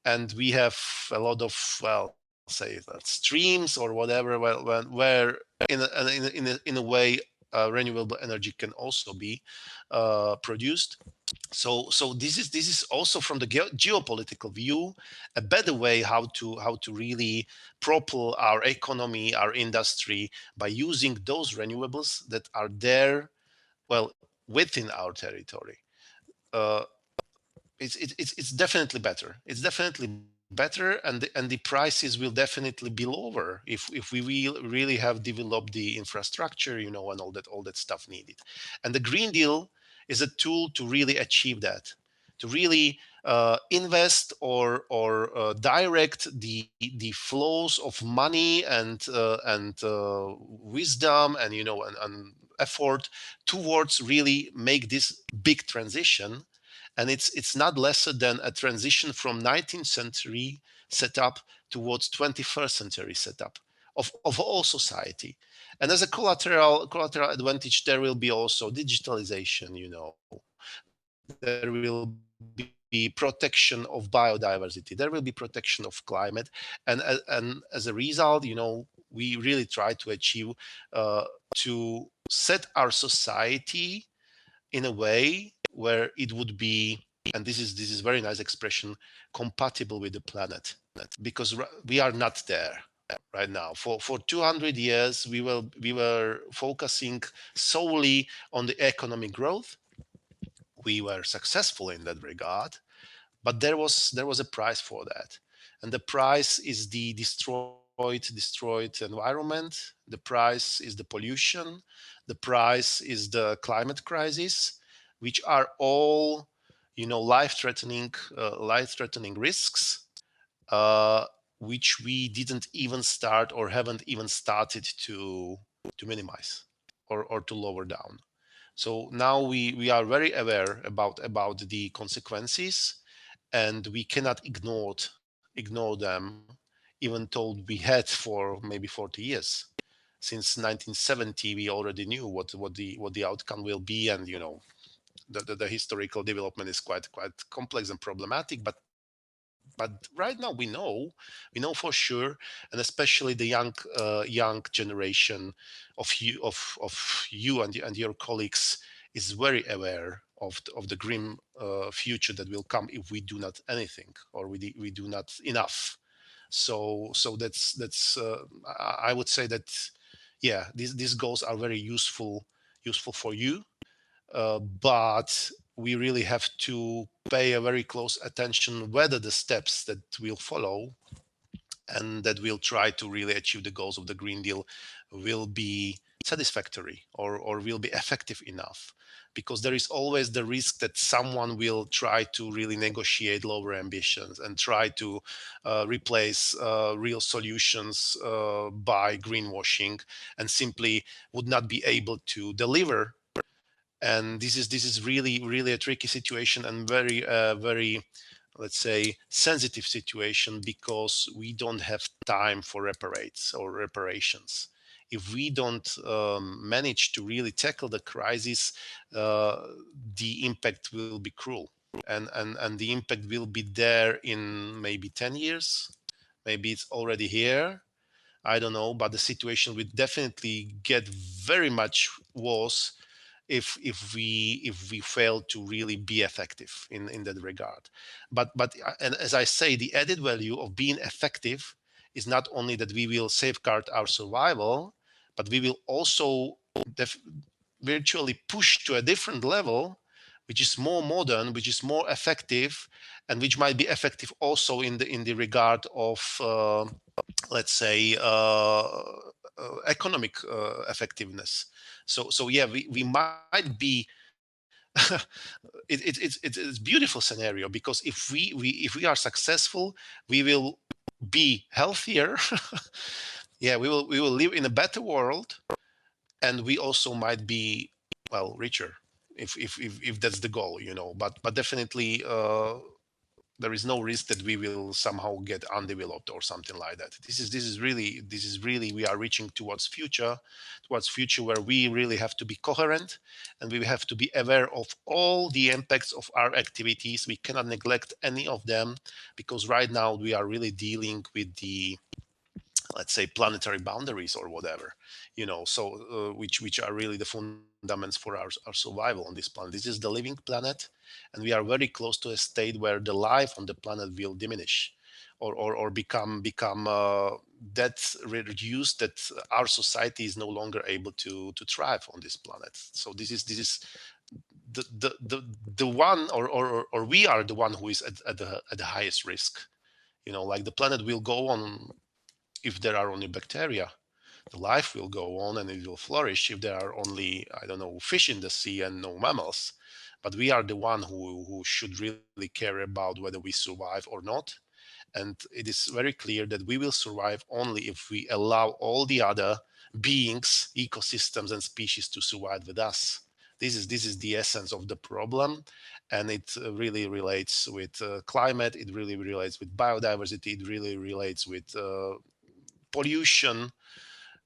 and we have a lot of, well, say that streams or whatever, where in a way renewable energy can also be produced. So this is also from the geopolitical view a better way how to really propel our economy, our industry, by using those renewables that are there, well, within our territory. uh, it's definitely better. It's definitely better, and the prices will definitely be lower if we will really have developed the infrastructure, and all that stuff needed. And the Green Deal is a tool to really achieve that, to really invest or direct the flows of money and wisdom and effort towards really make this big transition. And it's not lesser than a transition from 19th century setup towards 21st century setup of all society. And as a collateral advantage, there will be also digitalization. There will be protection of biodiversity. There will be protection of climate, and as a result, we really try to achieve to set our society in a way where it would be and this is very nice expression, compatible with the planet, because we are not there right now. For 200 years, we were focusing solely on the economic growth. We were successful in that regard, but there was a price for that, and the price is the destroyed environment. The price is the pollution. The price is the climate crisis, which are all, life-threatening risks, uh, which we didn't even start or haven't even started to minimize or to lower down. So now we are very aware about the consequences, and we cannot ignore them, even though we had for maybe 40 years. Since 1970, we already knew what the outcome will be, and the historical development is quite complex and problematic. But right now we know for sure, and especially the young generation of you and your colleagues is very aware of the grim future that will come if we do not anything, or we do not enough. So that's I would say that, yeah, these goals are very useful for you, but we really have to pay a very close attention whether the steps that we'll follow and that we'll try to really achieve the goals of the Green Deal will be satisfactory or will be effective enough. Because there is always the risk that someone will try to really negotiate lower ambitions and try to replace real solutions by greenwashing, and simply would not be able to deliver. And this is really a tricky situation, and very, let's say, sensitive situation, because we don't have time for reparations. If we don't manage to really tackle the crisis, the impact will be cruel, and the impact will be there in maybe 10 years. Maybe it's already here, I don't know, but the situation will definitely get very much worse if we fail to really be effective in that regard. But and as I say, the added value of being effective is not only that we will safeguard our survival, but we will also virtually push to a different level, which is more modern, which is more effective, and which might be effective also in the regard of let's say economic effectiveness. So yeah, we might be it's a beautiful scenario, because if we are successful, we will be healthier. Yeah, we will live in a better world, and we also might be, well, richer, if that's the goal, but definitely there is no risk that we will somehow get undeveloped or something like that. This is really we are reaching towards future where we really have to be coherent, and we have to be aware of all the impacts of our activities. We cannot neglect any of them, because right now we are really dealing with the, let's say, planetary boundaries or whatever, so which are really the fundaments for our survival on this planet. This is the living planet, and we are very close to a state where the life on the planet will diminish, or become that reduced, that our society is no longer able to thrive on this planet. So this is the one, or we are the one who is at the highest risk. Like the planet will go on if there are only bacteria. The life will go on and it will flourish if there are only, I don't know, fish in the sea and no mammals. But we are the one who should really care about whether we survive or not. And it is very clear that we will survive only if we allow all the other beings, ecosystems, and species to survive with us. This is the essence of the problem, and it really relates with climate. It really relates with biodiversity. It really relates with pollution,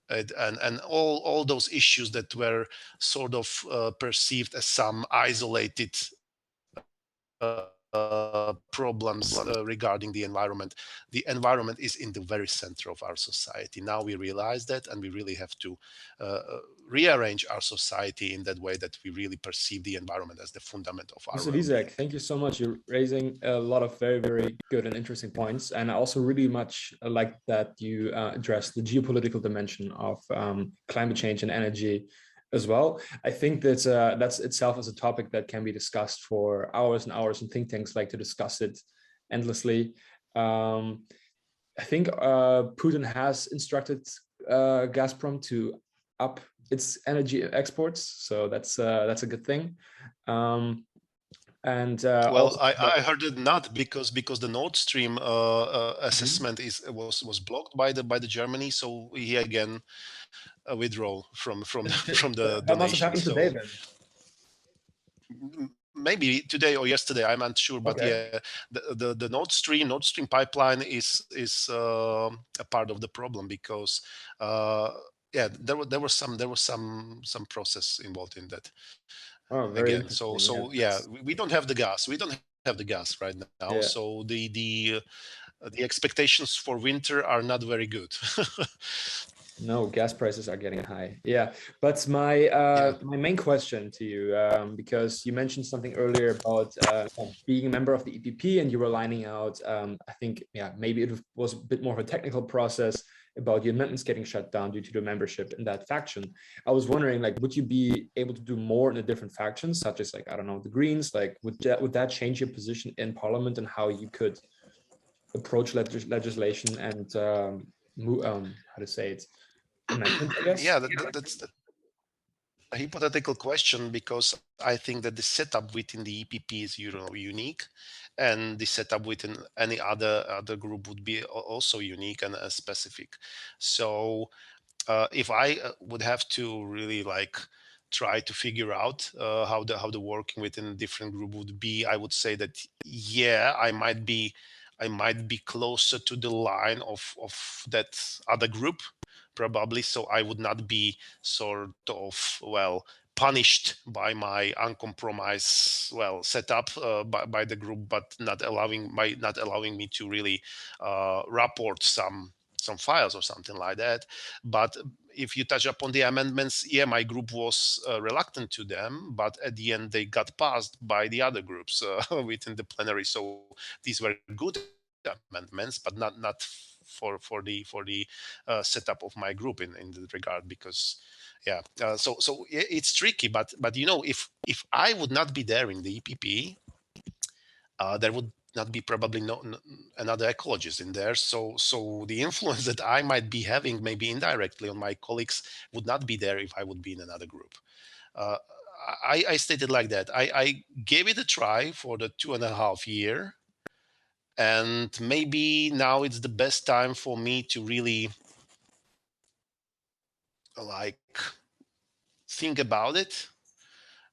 and all those issues that were sort of perceived as some isolated problems regarding the environment. The environment is in the very center of our society. Now we realize that, and we really have to rearrange our society in that way that we really perceive the environment as the fundament of our Mr. Wiezik, thank you so much. You're raising a lot of very, very good and interesting points. And I also really much like that you address the geopolitical dimension of climate change and energy as well. I think that that's itself as a topic that can be discussed for hours and hours, and think tanks like to discuss it endlessly. I think Putin has instructed Gazprom to up its energy exports, so that's a good thing. Well, I heard it not because the Nord Stream assessment was blocked by the Germany, so he again withdrew from the that must have happened today then. Maybe today or yesterday, I'm unsure, but okay. Yeah, the Nord Stream pipeline is a part of the problem because yeah, there was some process involved in that. Oh, very Again, so yeah, we don't have the gas. We don't have the gas right now. Yeah. So the expectations for winter are not very good. No, gas prices are getting high. Yeah, but my my main question to you, because you mentioned something earlier about being a member of the EPP, and you were lining out. I think maybe it was a bit more of a technical process about the amendments getting shut down due to the membership in that faction. I was wondering, like, would you be able to do more in a different factions, such as, like, I don't know, the Greens? Like, would that change your position in Parliament and how you could approach legislation and how to say it? Amendment, I guess? Yeah, that's a hypothetical question, because I think that the setup within the EPP is unique, and the setup within any other group would be also unique and specific. So if I would have to really try to figure out how the working within a different group would be, I would say that yeah, I might be closer to the line of that other group, probably, so I would not be sort of punished by my uncompromised setup by the group, but not allowing me to really report some files or something like that. But if you touch upon the amendments, yeah, my group was reluctant to them, but at the end they got passed by the other groups within the plenary. So these were good amendments, but not for the setup of my group in that regard, because yeah, so it's tricky. But if I would not be there in the EPP, there would not be probably no another ecologist in there. So the influence that I might be having, maybe indirectly, on my colleagues would not be there if I would be in another group. I stated like that. I gave it a try for the 2.5 years, and maybe now it's the best time for me to really think about it.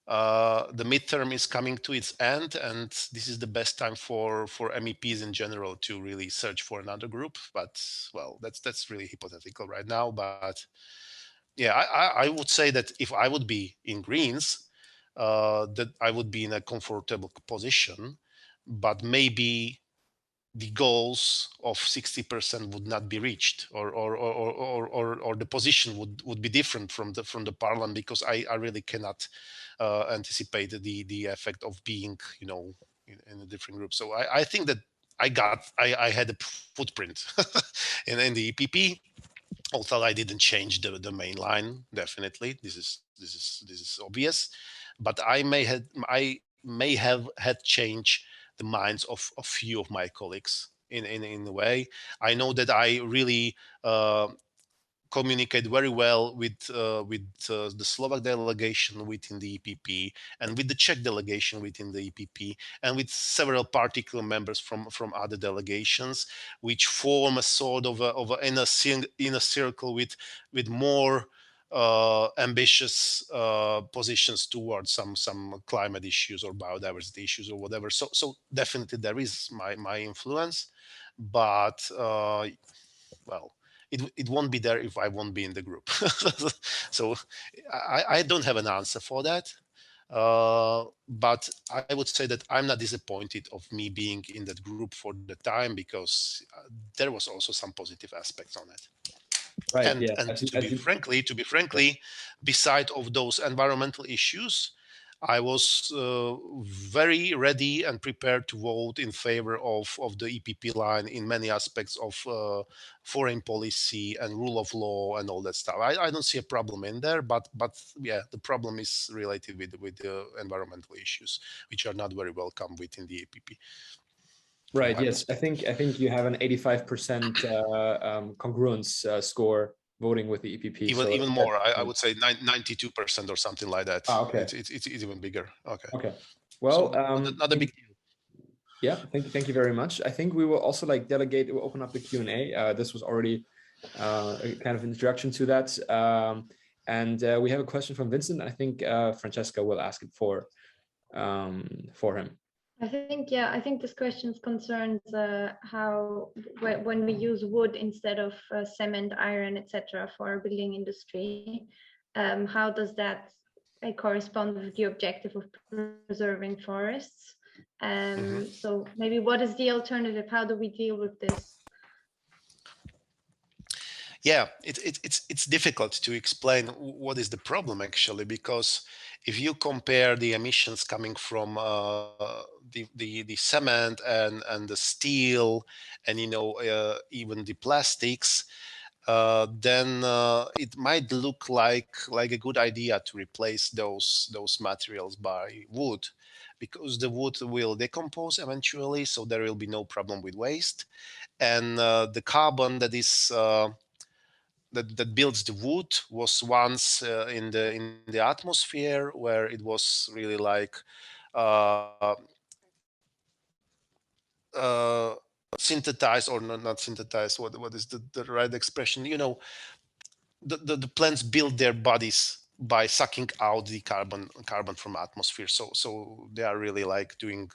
The midterm is coming to its end, and this is the best time for MEPs in general to really search for another group. But well, that's really hypothetical right now. But yeah, I would say that if I would be in Greens, that I would be in a comfortable position, but maybe the goals of 60% would not be reached, or the position would be different from the parliament, because I really cannot anticipate the effect of being in a different group. So I think that I had a footprint in the EPP, although I didn't change the main line. Definitely, this is obvious, but I may have had changed the minds of a few of my colleagues in a way. I know that I really communicate very well with the Slovak delegation within the EPP, and with the Czech delegation within the EPP, and with several particular members from other delegations, which form a sort of a inner circle with more ambitious positions towards some climate issues or biodiversity issues or whatever. So definitely there is my influence, but well, it won't be there if I won't be in the group. So I don't have an answer for that. But I would say that I'm not disappointed of me being in that group for the time, because there was also some positive aspects on it. Right. And Yeah. to be frankly, beside of those environmental issues, I was very ready and prepared to vote in favor of the EPP line in many aspects of foreign policy and rule of law and all that stuff. I don't see a problem in there, but yeah, the problem is related with the environmental issues, which are not very welcome within the EPP. Right. Yes. I think you have an 85% congruence score voting with the EPP. Even more. I would say 92% or something like that. Ah, okay. It's even bigger. Okay. Okay. Well, so not a big deal. Yeah. Thank you very much. I think we will also delegate. We'll open up the Q&A. This was already a kind of introduction to that. And we have a question from Vincent. I think Francesca will ask it for him. I think this question concerns how when we use wood instead of cement, iron, etc. for our building industry, how does that correspond with the objective of preserving forests? So maybe what is the alternative? How do we deal with this? Yeah, it's difficult to explain what is the problem actually, because if you compare the emissions coming from the cement and the steel and even the plastics, then it might look like a good idea to replace those materials by wood, because the wood will decompose eventually, so there will be no problem with waste, and the carbon that is that builds the wood was once in the atmosphere, where it was really like synthesized, or not synthesized. What is the right expression? The plants build their bodies by sucking out the carbon from atmosphere. So they are really like doing.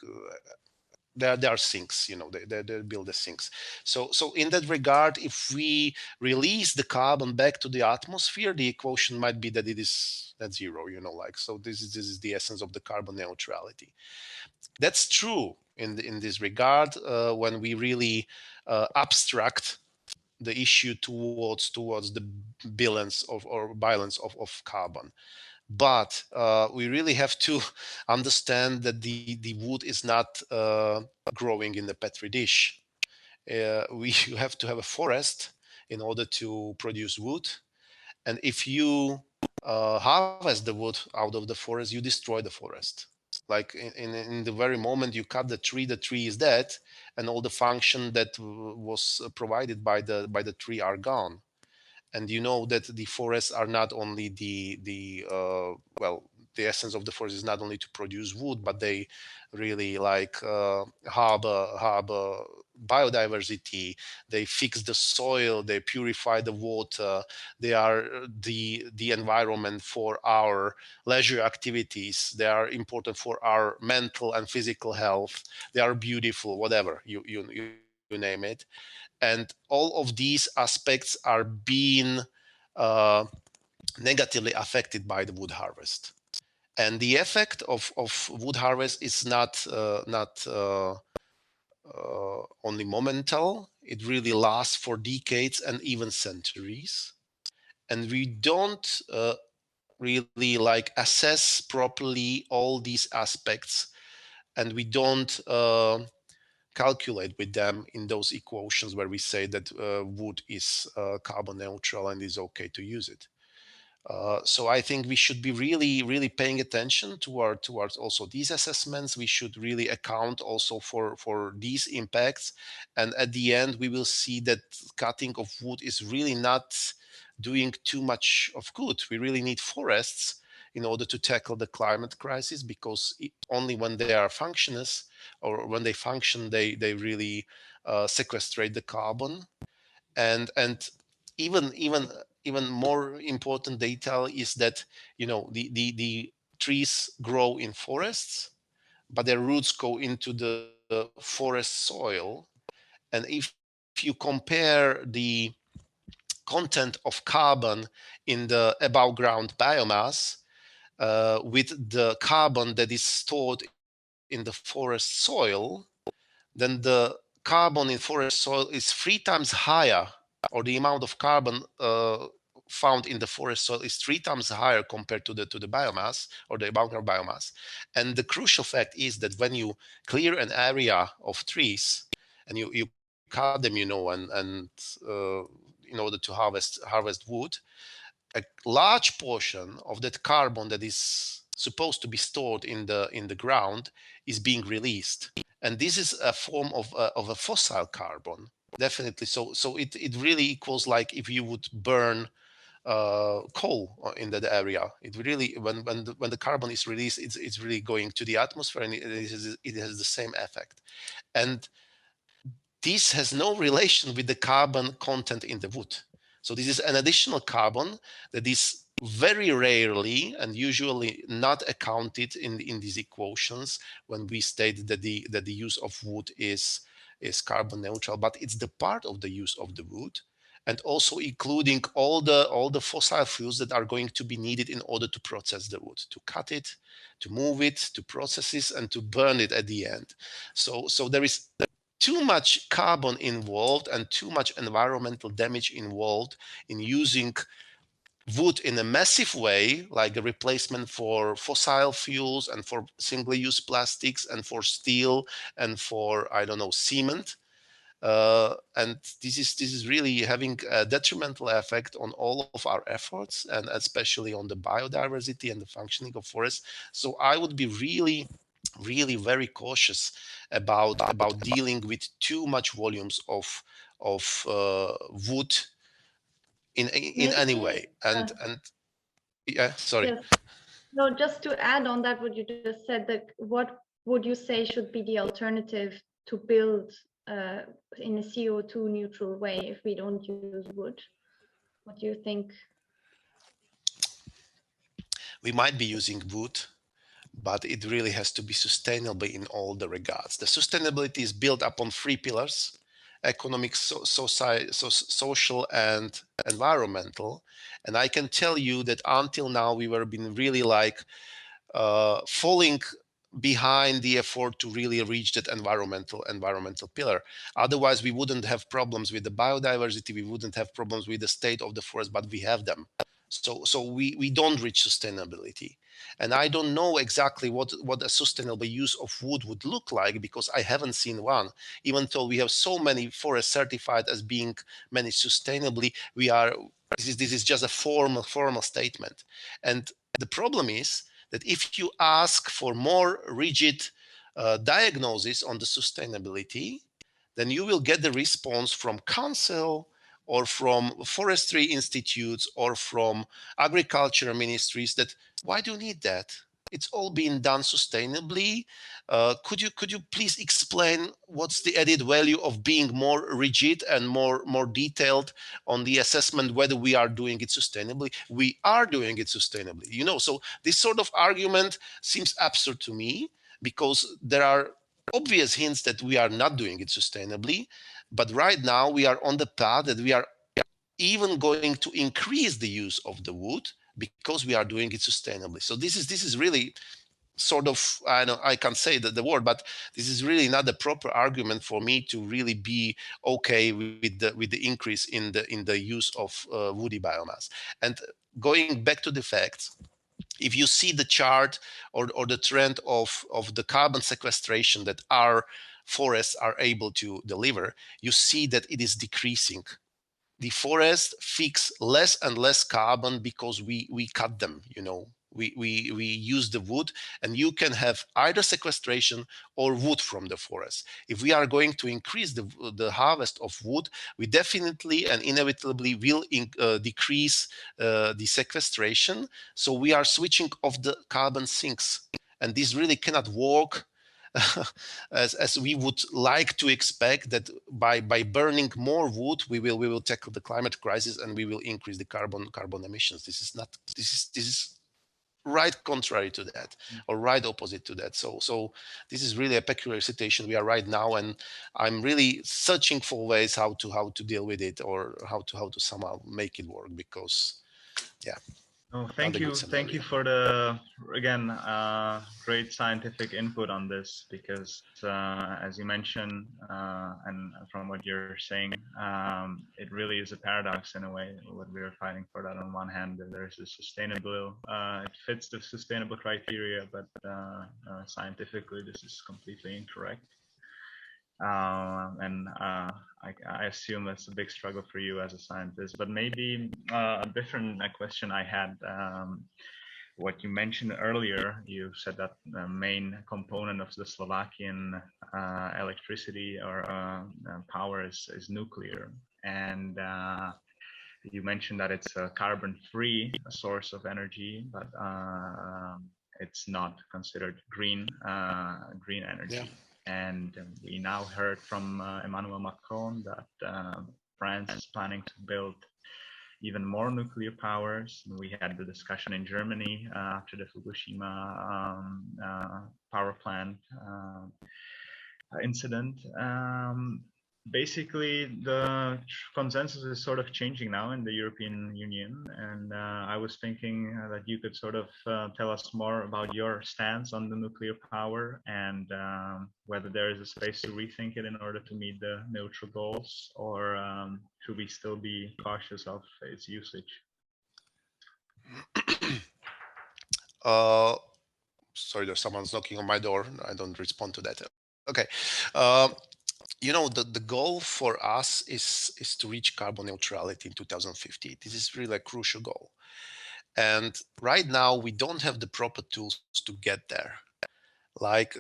They are sinks, they build the sinks. So in that regard, if we release the carbon back to the atmosphere, the equation might be that it is net zero, so this is the essence of the carbon neutrality. That's true in this regard, when we really abstract the issue towards the balance of carbon. But we really have to understand that the wood is not growing in the petri dish. We have to have a forest in order to produce wood. And if you harvest the wood out of the forest, you destroy the forest. Like in the very moment you cut the tree is dead, and all the function that was provided by the tree are gone. And you know that the forests are not only the essence of the forest is not only to produce wood, but they really like harbor biodiversity. They fix the soil, they purify the water, they are the environment for our leisure activities, they are important for our mental and physical health, they are beautiful, whatever you name it. And all of these aspects are being negatively affected by the wood harvest. And the effect of wood harvest is not only momental. It really lasts for decades and even centuries. And we don't really like assess properly all these aspects, and we don't calculate with them in those equations where we say that wood is carbon neutral and is okay to use it. So I think we should be really paying attention towards also these assessments. We should really account also for these impacts. And at the end, we will see that cutting of wood is really not doing too much of good. We really need forests in order to tackle the climate crisis, because only when they are functioners, or when they function, they really sequestrate the carbon. And even more important detail is that the trees grow in forests, but their roots go into the forest soil. And if you compare the content of carbon in the above ground biomass, with the carbon that is stored in the forest soil, then the carbon in forest soil is 3 times higher, or the amount of carbon found in the forest soil is 3 times higher compared to the biomass, or the amount of biomass. And the crucial fact is that when you clear an area of trees and you cut them, and in order to harvest wood, a large portion of that carbon that is supposed to be stored in the ground is being released, and this is a form of a fossil carbon, definitely. So it really equals like if you would burn coal in that area. It really, when the carbon is released, it's really going to the atmosphere, and it has the same effect. And this has no relation with the carbon content in the wood. So this is an additional carbon that is very rarely and usually not accounted in these equations when we state that the use of wood is carbon neutral, but it's the part of the use of the wood, and also including all the fossil fuels that are going to be needed in order to process the wood, to cut it, to move it, to process it, and to burn it at the end. So there is too much carbon involved and too much environmental damage involved in using wood in a massive way, like a replacement for fossil fuels and for single-use plastics and for steel and for, I don't know, cement. And this is really having a detrimental effect on all of our efforts, and especially on the biodiversity and the functioning of forests. So I would be really very cautious about dealing with too much volumes of wood in any way. And yeah, sorry. Yes. No, just to add on that, what you just said, that what would you say should be the alternative to build in a CO2 neutral way if we don't use wood? What do you think? We might be using wood, but it really has to be sustainable in all the regards. The sustainability is built upon 3 pillars: economic, social, and environmental. And I can tell you that until now we were been really like falling behind the effort to really reach that environmental pillar. Otherwise, we wouldn't have problems with the biodiversity, we wouldn't have problems with the state of the forest, but we have them. So we don't reach sustainability. And I don't know exactly what a sustainable use of wood would look like, because I haven't seen one. Even though we have so many forests certified as being managed sustainably, this is just a formal statement. And the problem is that if you ask for more rigid diagnosis on the sustainability, then you will get the response from council or from forestry institutes or from agriculture ministries that, why do you need that? It's all being done sustainably. Could you please explain what's the added value of being more rigid and more detailed on the assessment whether we are doing it sustainably? We are doing it sustainably, so this sort of argument seems absurd to me, because there are obvious hints that we are not doing it sustainably. But right now we are on the path that we are even going to increase the use of the wood because we are doing it sustainably. So this is really sort of, I can't say the word, but this is really not the proper argument for me to really be okay with the increase in the use of woody biomass. And going back to the facts, if you see the chart or the trend of the carbon sequestration that our forests are able to deliver, you see that it is decreasing. The forest fix less and less carbon because we cut them, we use the wood, and you can have either sequestration or wood from the forest. If we are going to increase the harvest of wood, we definitely and inevitably will decrease the sequestration. So we are switching off the carbon sinks, and this really cannot work as we would like to expect, that by burning more wood we will tackle the climate crisis and we will increase the carbon emissions. This is right contrary to that, or right opposite to that. So this is really a peculiar situation we are right now, and I'm really searching for ways how to deal with it, or how to somehow make it work, because yeah. Oh, not a good thank you scenario. for the again great scientific input on this, because as you mentioned, and from what you're saying, it really is a paradox in a way. What we are fighting for, that on one hand there's a sustainable, it fits the sustainable criteria, but scientifically this is completely incorrect. And I assume that's a big struggle for you as a scientist. But maybe a different question I had, what you mentioned earlier, you said that the main component of the Slovakian electricity or power is nuclear. And you mentioned that it's a carbon-free source of energy, but it's not considered green energy. Yeah. And we now heard from Emmanuel Macron that France is planning to build even more nuclear powers. We had the discussion in Germany after the Fukushima power plant incident. Basically, the consensus is sort of changing now in the European Union, and I was thinking that you could sort of tell us more about your stance on the nuclear power, and whether there is a space to rethink it in order to meet the neutral goals, or should we still be cautious of its usage? Sorry, there's someone's knocking on my door. I don't respond to that. Okay. You know, the goal for us is to reach carbon neutrality in 2050. This is really a crucial goal. And right now we don't have the proper tools to get there, like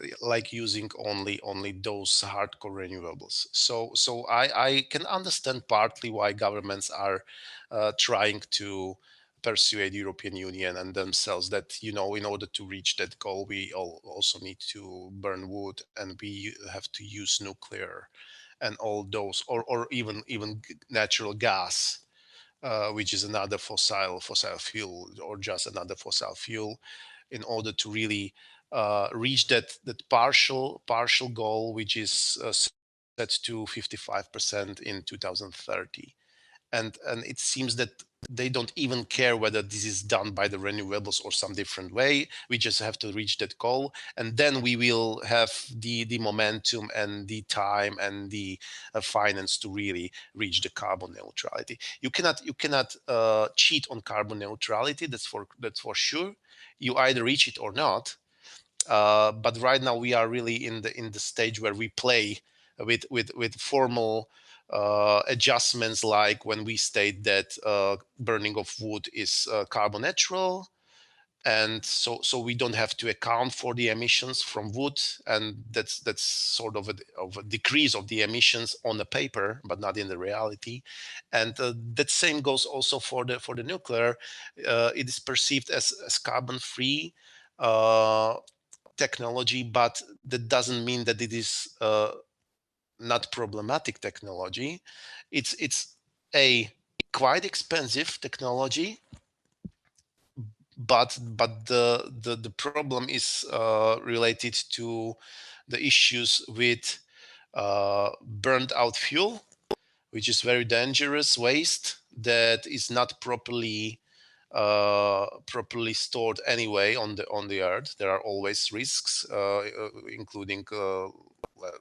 using only those hardcore renewables. So I can understand partly why governments are trying to persuade European Union and themselves that, you know, in order to reach that goal, we also need to burn wood, and we have to use nuclear and all those, or even natural gas, which is another fossil fuel, or just another fossil fuel, in order to really reach that partial goal, which is set to 55% in 2030. And it seems that they don't even care whether this is done by the renewables or some different way. We just have to reach that goal, and then we will have the momentum and the time and the finance to really reach the carbon neutrality. You cannot cheat on carbon neutrality. That's for sure. You either reach it or not. But right now we are really in the stage where we play with formal adjustments, like when we state that burning of wood is carbon neutral, and so we don't have to account for the emissions from wood, and that's sort of a decrease of the emissions on the paper, but not in the reality. And that same goes also for the nuclear. It is perceived as carbon free technology, but that doesn't mean that it is not problematic technology. It's a quite expensive technology, but the problem is related to the issues with burned out fuel, which is very dangerous waste that is not properly stored anyway on the earth. There are always risks, including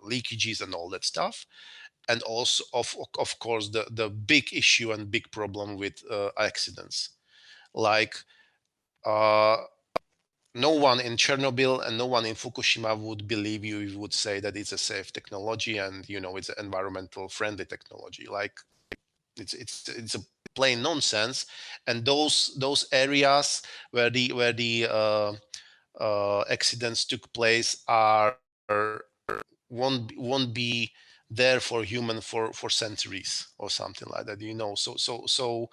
leakages and all that stuff. And also, of course, the big issue and big problem with accidents. Like no one in Chernobyl and no one in Fukushima would believe you if you would say that it's a safe technology and, you know, it's an environmental friendly technology. Like it's a plain nonsense. And those areas where the accidents took place won't be there for human for centuries or something like that, you know. So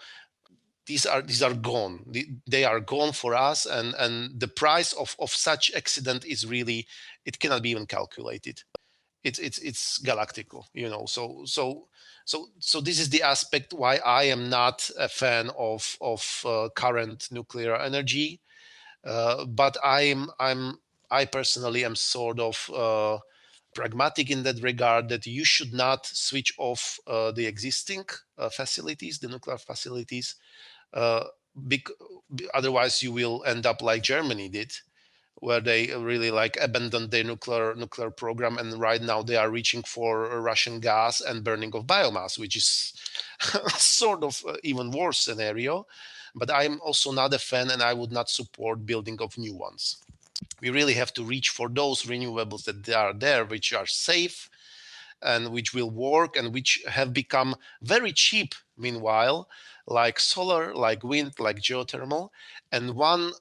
these are gone. They are gone for us, and the price of such accident is really, it cannot be even calculated. It's galactical, you know. So this is the aspect why I am not a fan of current nuclear energy. But I personally am sort of pragmatic in that regard, that you should not switch off the existing facilities, the nuclear facilities, otherwise you will end up like Germany did, where they really like abandoned their nuclear program, and right now they are reaching for Russian gas and burning of biomass, which is sort of even worse scenario. But I'm also not a fan, and I would not support building of new ones. We really have to reach for those renewables that are there, which are safe and which will work and which have become very cheap meanwhile, like solar, like wind, like geothermal. And one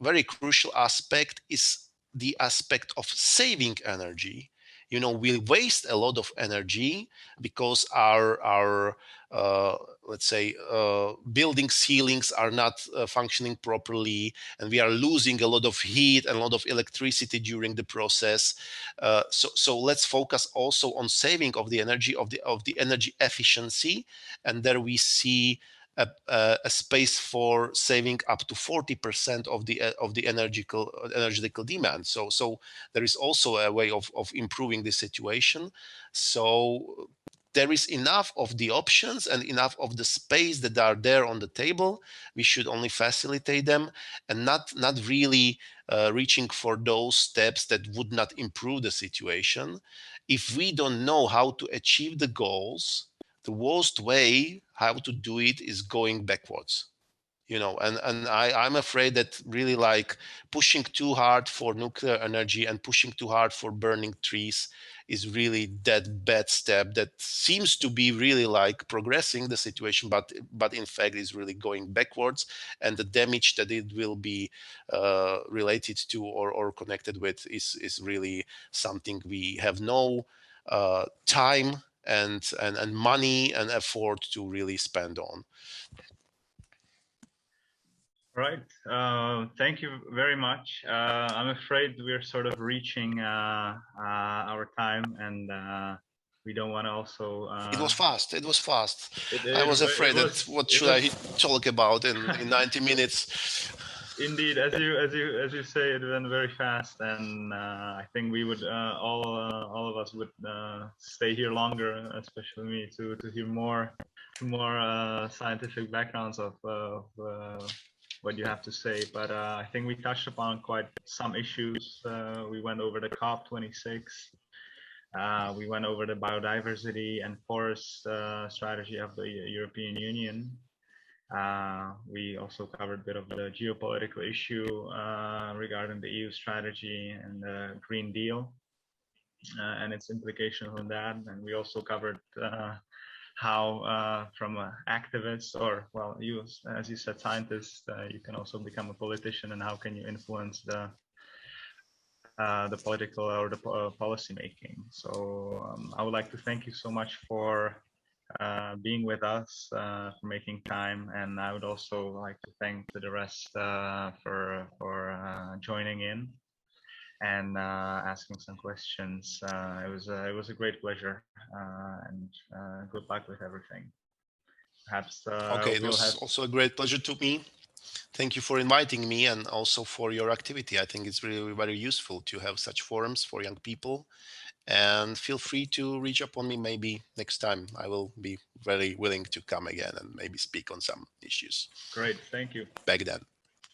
very crucial aspect is the aspect of saving energy. You know, we waste a lot of energy because our let's say building ceilings are not functioning properly, and we are losing a lot of heat and a lot of electricity during the process. So let's focus also on saving of the energy, of the energy efficiency, and there we see a space for saving up to 40% of the energetical demand. So there is also a way of improving the situation. So there is enough of the options and enough of the space that are there on the table. We should only facilitate them and not really reaching for those steps that would not improve the situation. If we don't know how to achieve the goals, the worst way how to do it is going backwards, you know. And I'm afraid that really like pushing too hard for nuclear energy and pushing too hard for burning trees is really that bad step that seems to be really like progressing the situation, but in fact is really going backwards, and the damage that it will be related to or connected with is really something we have no time and money and effort to really spend on. Right. Thank you very much. I'm afraid we're sort of reaching our time, and we don't want to also. It was fast. It was fast. I was it afraid was, that what should I talk about in 90 minutes? Indeed, as you say, it went very fast, and I think we would all of us would stay here longer, especially me, to hear more scientific backgrounds of what you have to say. But I think we touched upon quite some issues. We went over the COP26. We went over the biodiversity and forest strategy of the European Union. We also covered a bit of the geopolitical issue regarding the EU strategy and the Green Deal and its implications on that. And we also covered how from an activist, or well, you, as you said, scientist, you can also become a politician, and how can you influence the political or the policy making. So I would like to thank you so much for being with us, for making time, and I would also like to thank the rest for joining in and asking some questions. It was a great pleasure, and good luck with everything. Perhaps okay, it was also a great pleasure to me. Thank you for inviting me, and also for your activity. I think it's really very useful to have such forums for young people. And feel free to reach up on me. Maybe next time I will be very willing to come again and maybe speak on some issues. Great, thank you. Back then.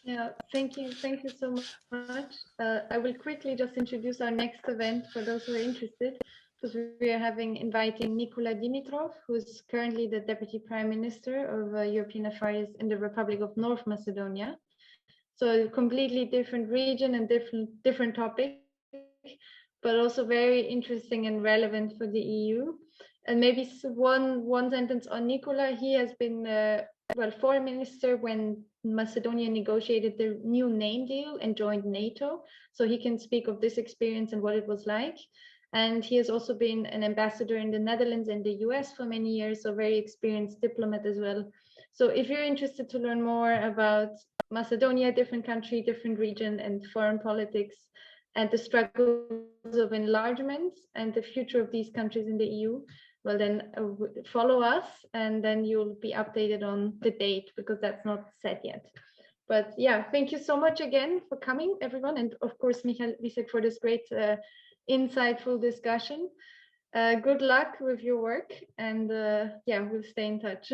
Yeah, thank you so much. I will quickly just introduce our next event for those who are interested, because we are inviting Nikola Dimitrov, who's currently the Deputy Prime Minister of European Affairs in the Republic of North Macedonia. So a completely different region and different topic, but also very interesting and relevant for the EU. And maybe one sentence on Nikola. He has been foreign minister when Macedonia negotiated the new name deal and joined NATO. So he can speak of this experience and what it was like. And he has also been an ambassador in the Netherlands and the US for many years, so very experienced diplomat as well. So if you're interested to learn more about Macedonia, different country, different region, and foreign politics, and the struggles of enlargement and the future of these countries in the EU, well then follow us, and then you'll be updated on the date, because that's not set yet. But yeah, thank you so much again for coming, everyone. And of course, Michal Wiezik, for this great insightful discussion. Good luck with your work, and yeah, we'll stay in touch.